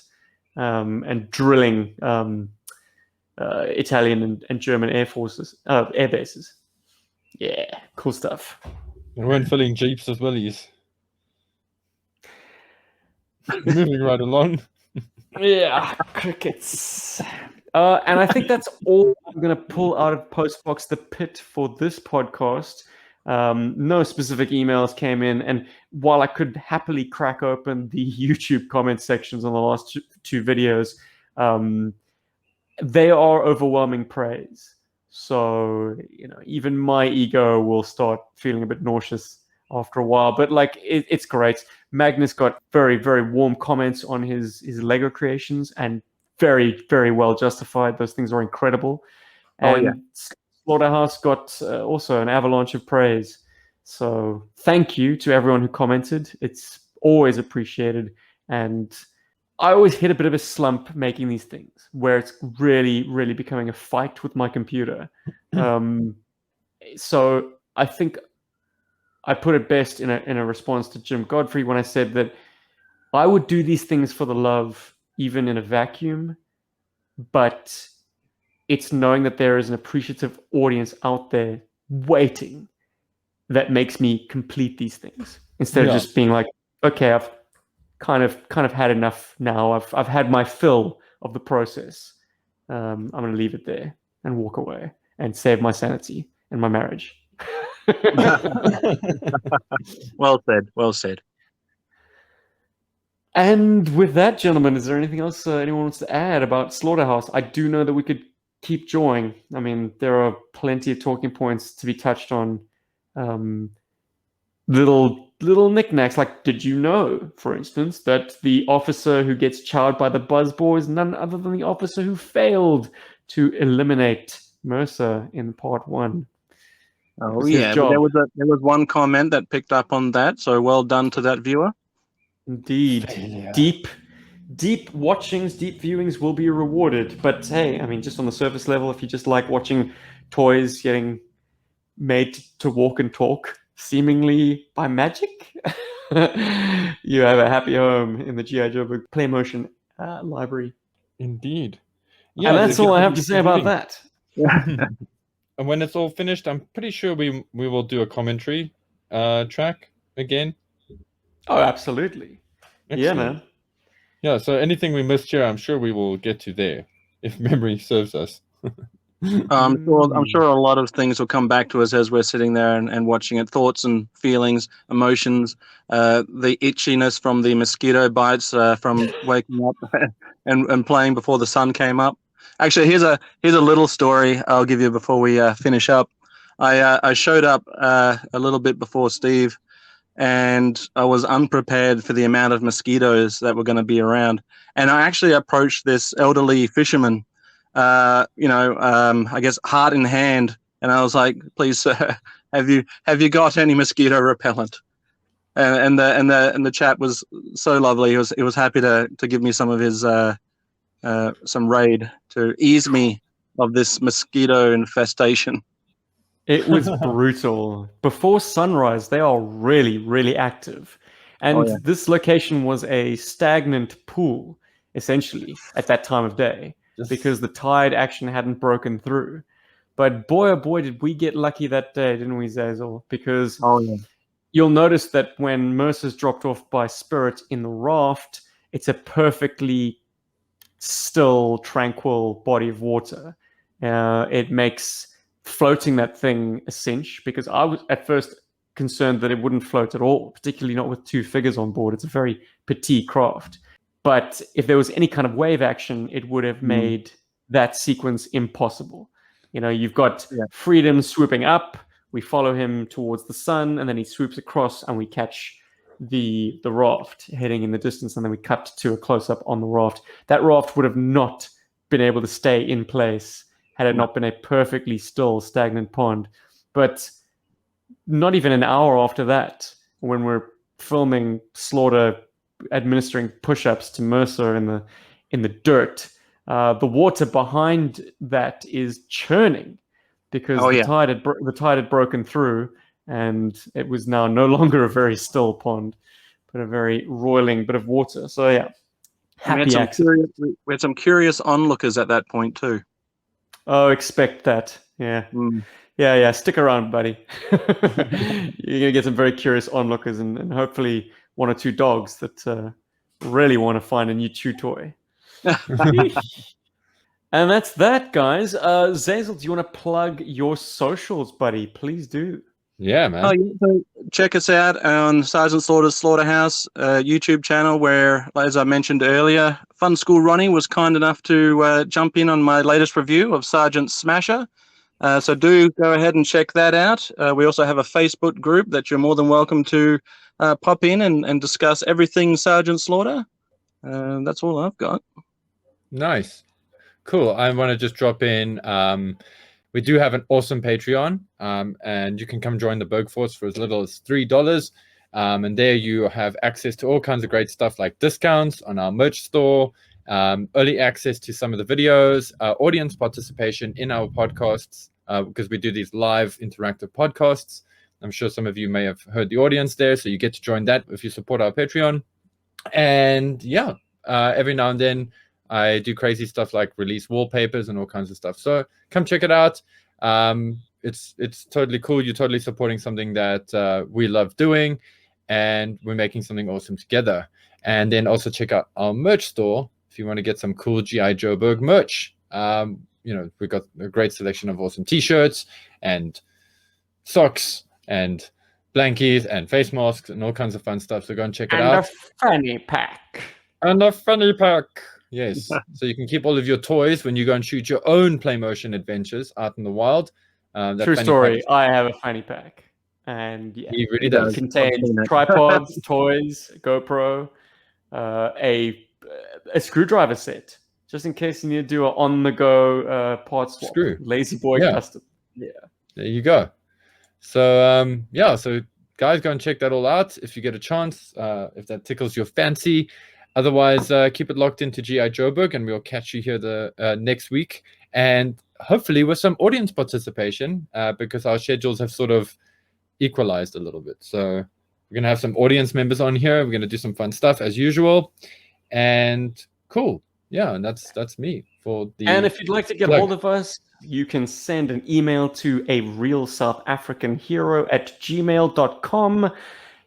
and drilling Italian and German air bases. Yeah, cool stuff. They weren't filling jeeps as Willys. Moving right along. Yeah, crickets. And I think that's all I'm going to pull out of Postbox the Pit for this podcast. No specific emails came in, and while I could happily crack open the YouTube comment sections on the last two videos, they are overwhelming praise. So, you know, even my ego will start feeling a bit nauseous after a while. But like, it's great. Magnus got very, very warm comments on his Lego creations, and very, very well justified. Those things are incredible. And Slaughterhouse got also an avalanche of praise. So thank you to everyone who commented. It's always appreciated. And I always hit a bit of a slump making these things where it's really, really becoming a fight with my computer. So I think I put it best in a response to Jim Godfrey when I said that I would do these things for the love, even in a vacuum, but it's knowing that there is an appreciative audience out there waiting that makes me complete these things instead of just being like, okay, I've kind of had enough now. I've had my fill of the process. I'm going to leave it there and walk away and save my sanity and my marriage. Well said. Well said. And with that, gentlemen, is there anything else anyone wants to add about Slaughterhouse? I do know that we could keep drawing. I mean, there are plenty of talking points to be touched on. Little knickknacks, like, did you know, for instance, that the officer who gets chowed by the buzzball is none other than the officer who failed to eliminate Mercer in part 1? Oh yeah, there was one comment that picked up on that. So well done to that viewer. Indeed, deep watchings, deep viewings will be rewarded. But hey, I mean, just on the surface level, if you just like watching toys getting made to walk and talk, seemingly by magic, you have a happy home in the G.I. Joe playmotion library. Indeed. Yeah, and that's all I have to say about that. And when it's all finished, I'm pretty sure we will do a commentary track again. Oh, absolutely. Excellent. Yeah, man. Yeah, so anything we missed here, I'm sure we will get to there, if memory serves us. I'm sure a lot of things will come back to us as we're sitting there and watching it. Thoughts and feelings, emotions, the itchiness from the mosquito bites from waking up and playing before the sun came up. Actually, here's a little story I'll give you before we finish up. I showed up a little bit before Steve, and I was unprepared for the amount of mosquitoes that were going to be around. And I actually approached this elderly fisherman, I guess heart in hand, and I was like, "Please, sir, have you got any mosquito repellent?" And the chap was so lovely. He was happy to give me some of his some raid to ease me of this mosquito infestation. It was brutal. Before sunrise, they are really, really active. And this location was a stagnant pool, essentially, at that time of day, because the tide action hadn't broken through. But boy, oh boy, did we get lucky that day, didn't we, Xazyl? Because you'll notice that when Mercer's dropped off by Spirit in the raft, it's a perfectly still, tranquil body of water. It makes floating that thing a cinch, because I was at first concerned that it wouldn't float at all, particularly not with 2 figures on board. It's a very petite craft. But if there was any kind of wave action, it would have made that sequence impossible. You know, you've got Freedom swooping up, we follow him towards the sun, and then he swoops across and we catch the raft heading in the distance, and then we cut to a close-up on the raft. That raft would have not been able to stay in place had it not been a perfectly still, stagnant pond. But not even an hour after that, when we're filming Slaughter administering push-ups to Mercer in the dirt, the water behind that is churning because the tide had broken through, and it was now no longer a very still pond, but a very roiling bit of water. So yeah, we had some curious onlookers at that point too. Oh, expect that. Yeah. Yeah. Stick around, buddy. You're going to get some very curious onlookers and hopefully 1 or 2 dogs that really want to find a new chew toy. And that's that, guys. Xazyl, do you want to plug your socials, buddy? Please do. Yeah, man. So check us out on Sergeant Slaughter's Slaughterhouse YouTube channel, where, as I mentioned earlier, Fun School Ronnie was kind enough to jump in on my latest review of Sergeant Smasher. So do go ahead and check that out. We also have a Facebook group that you're more than welcome to pop in and discuss everything Sergeant Slaughter. That's all I've got. Nice. Cool. I want to just drop in. We do have an awesome Patreon, and you can come join the Berg Force for as little as $3. And there you have access to all kinds of great stuff like discounts on our merch store, early access to some of the videos, audience participation in our podcasts, because we do these live interactive podcasts. I'm sure some of you may have heard the audience there, so you get to join that if you support our Patreon. And yeah, every now and then I do crazy stuff like release wallpapers and all kinds of stuff. So come check it out. It's totally cool. You're totally supporting something that we love doing, and we're making something awesome together. And then also check out our merch store if you want to get some cool G.I. Joburg merch. We've got a great selection of awesome t-shirts and socks and blankies and face masks and all kinds of fun stuff. So go and check it out. And a fanny pack. And a fanny pack. Yes. So you can keep all of your toys when you go and shoot your own playmotion adventures out in the wild. True story. I have a fanny pack. And yeah, he really does. It contains tripods, toys, GoPro, a screwdriver set, just in case you need to do an on-the-go part swap. Screw. Lazy boy custom. Yeah. There you go. So so guys, go and check that all out if you get a chance, if that tickles your fancy. Otherwise, keep it locked into G.I. Joburg, and we'll catch you here the next week, and hopefully with some audience participation, because our schedules have sort of equalized a little bit. So we're gonna have some audience members on here. We're gonna do some fun stuff as usual, and cool. Yeah, and that's me for the. And if you'd like to get hold of us, you can send an email to arealsouthafricanhero@gmail.com.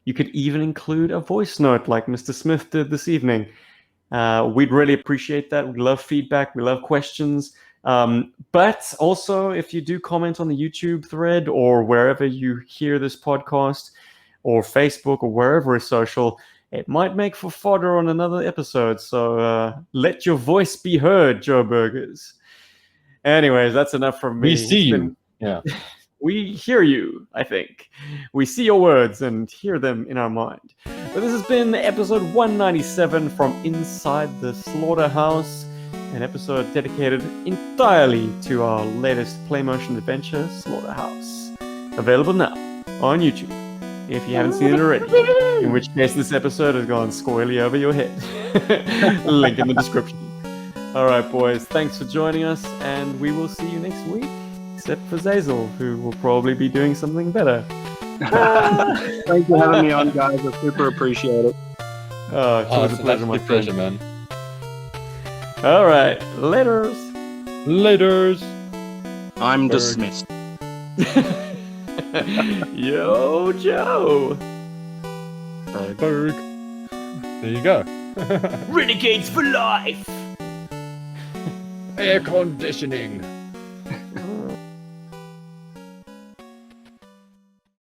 You could even include a voice note like Mr. Smith did this evening. We'd really appreciate that. We love feedback. We love questions. But also, if you do comment on the YouTube thread or wherever you hear this podcast, or Facebook or wherever is social, it might make for fodder on another episode. So let your voice be heard, Joburgers. Anyways, that's enough from me. We see you. Yeah. We hear you, I think. We see your words and hear them in our mind. But this has been episode 197 from Inside the Slaughterhouse, an episode dedicated entirely to our latest playmotion adventure, Slaughterhouse. Available now on YouTube, if you haven't seen it already. In which case, this episode has gone squarely over your head. Link in the description. All right, boys. Thanks for joining us, and we will see you next week. Except for Xazyl, who will probably be doing something better. Thanks for having me on, guys. I super appreciate it. Oh, it's always a pleasure, my friend. Pleasure, man. All right. Laters. I'm dismissed. Yo, Joe. Berg. There you go. Renegades for life. Air conditioning.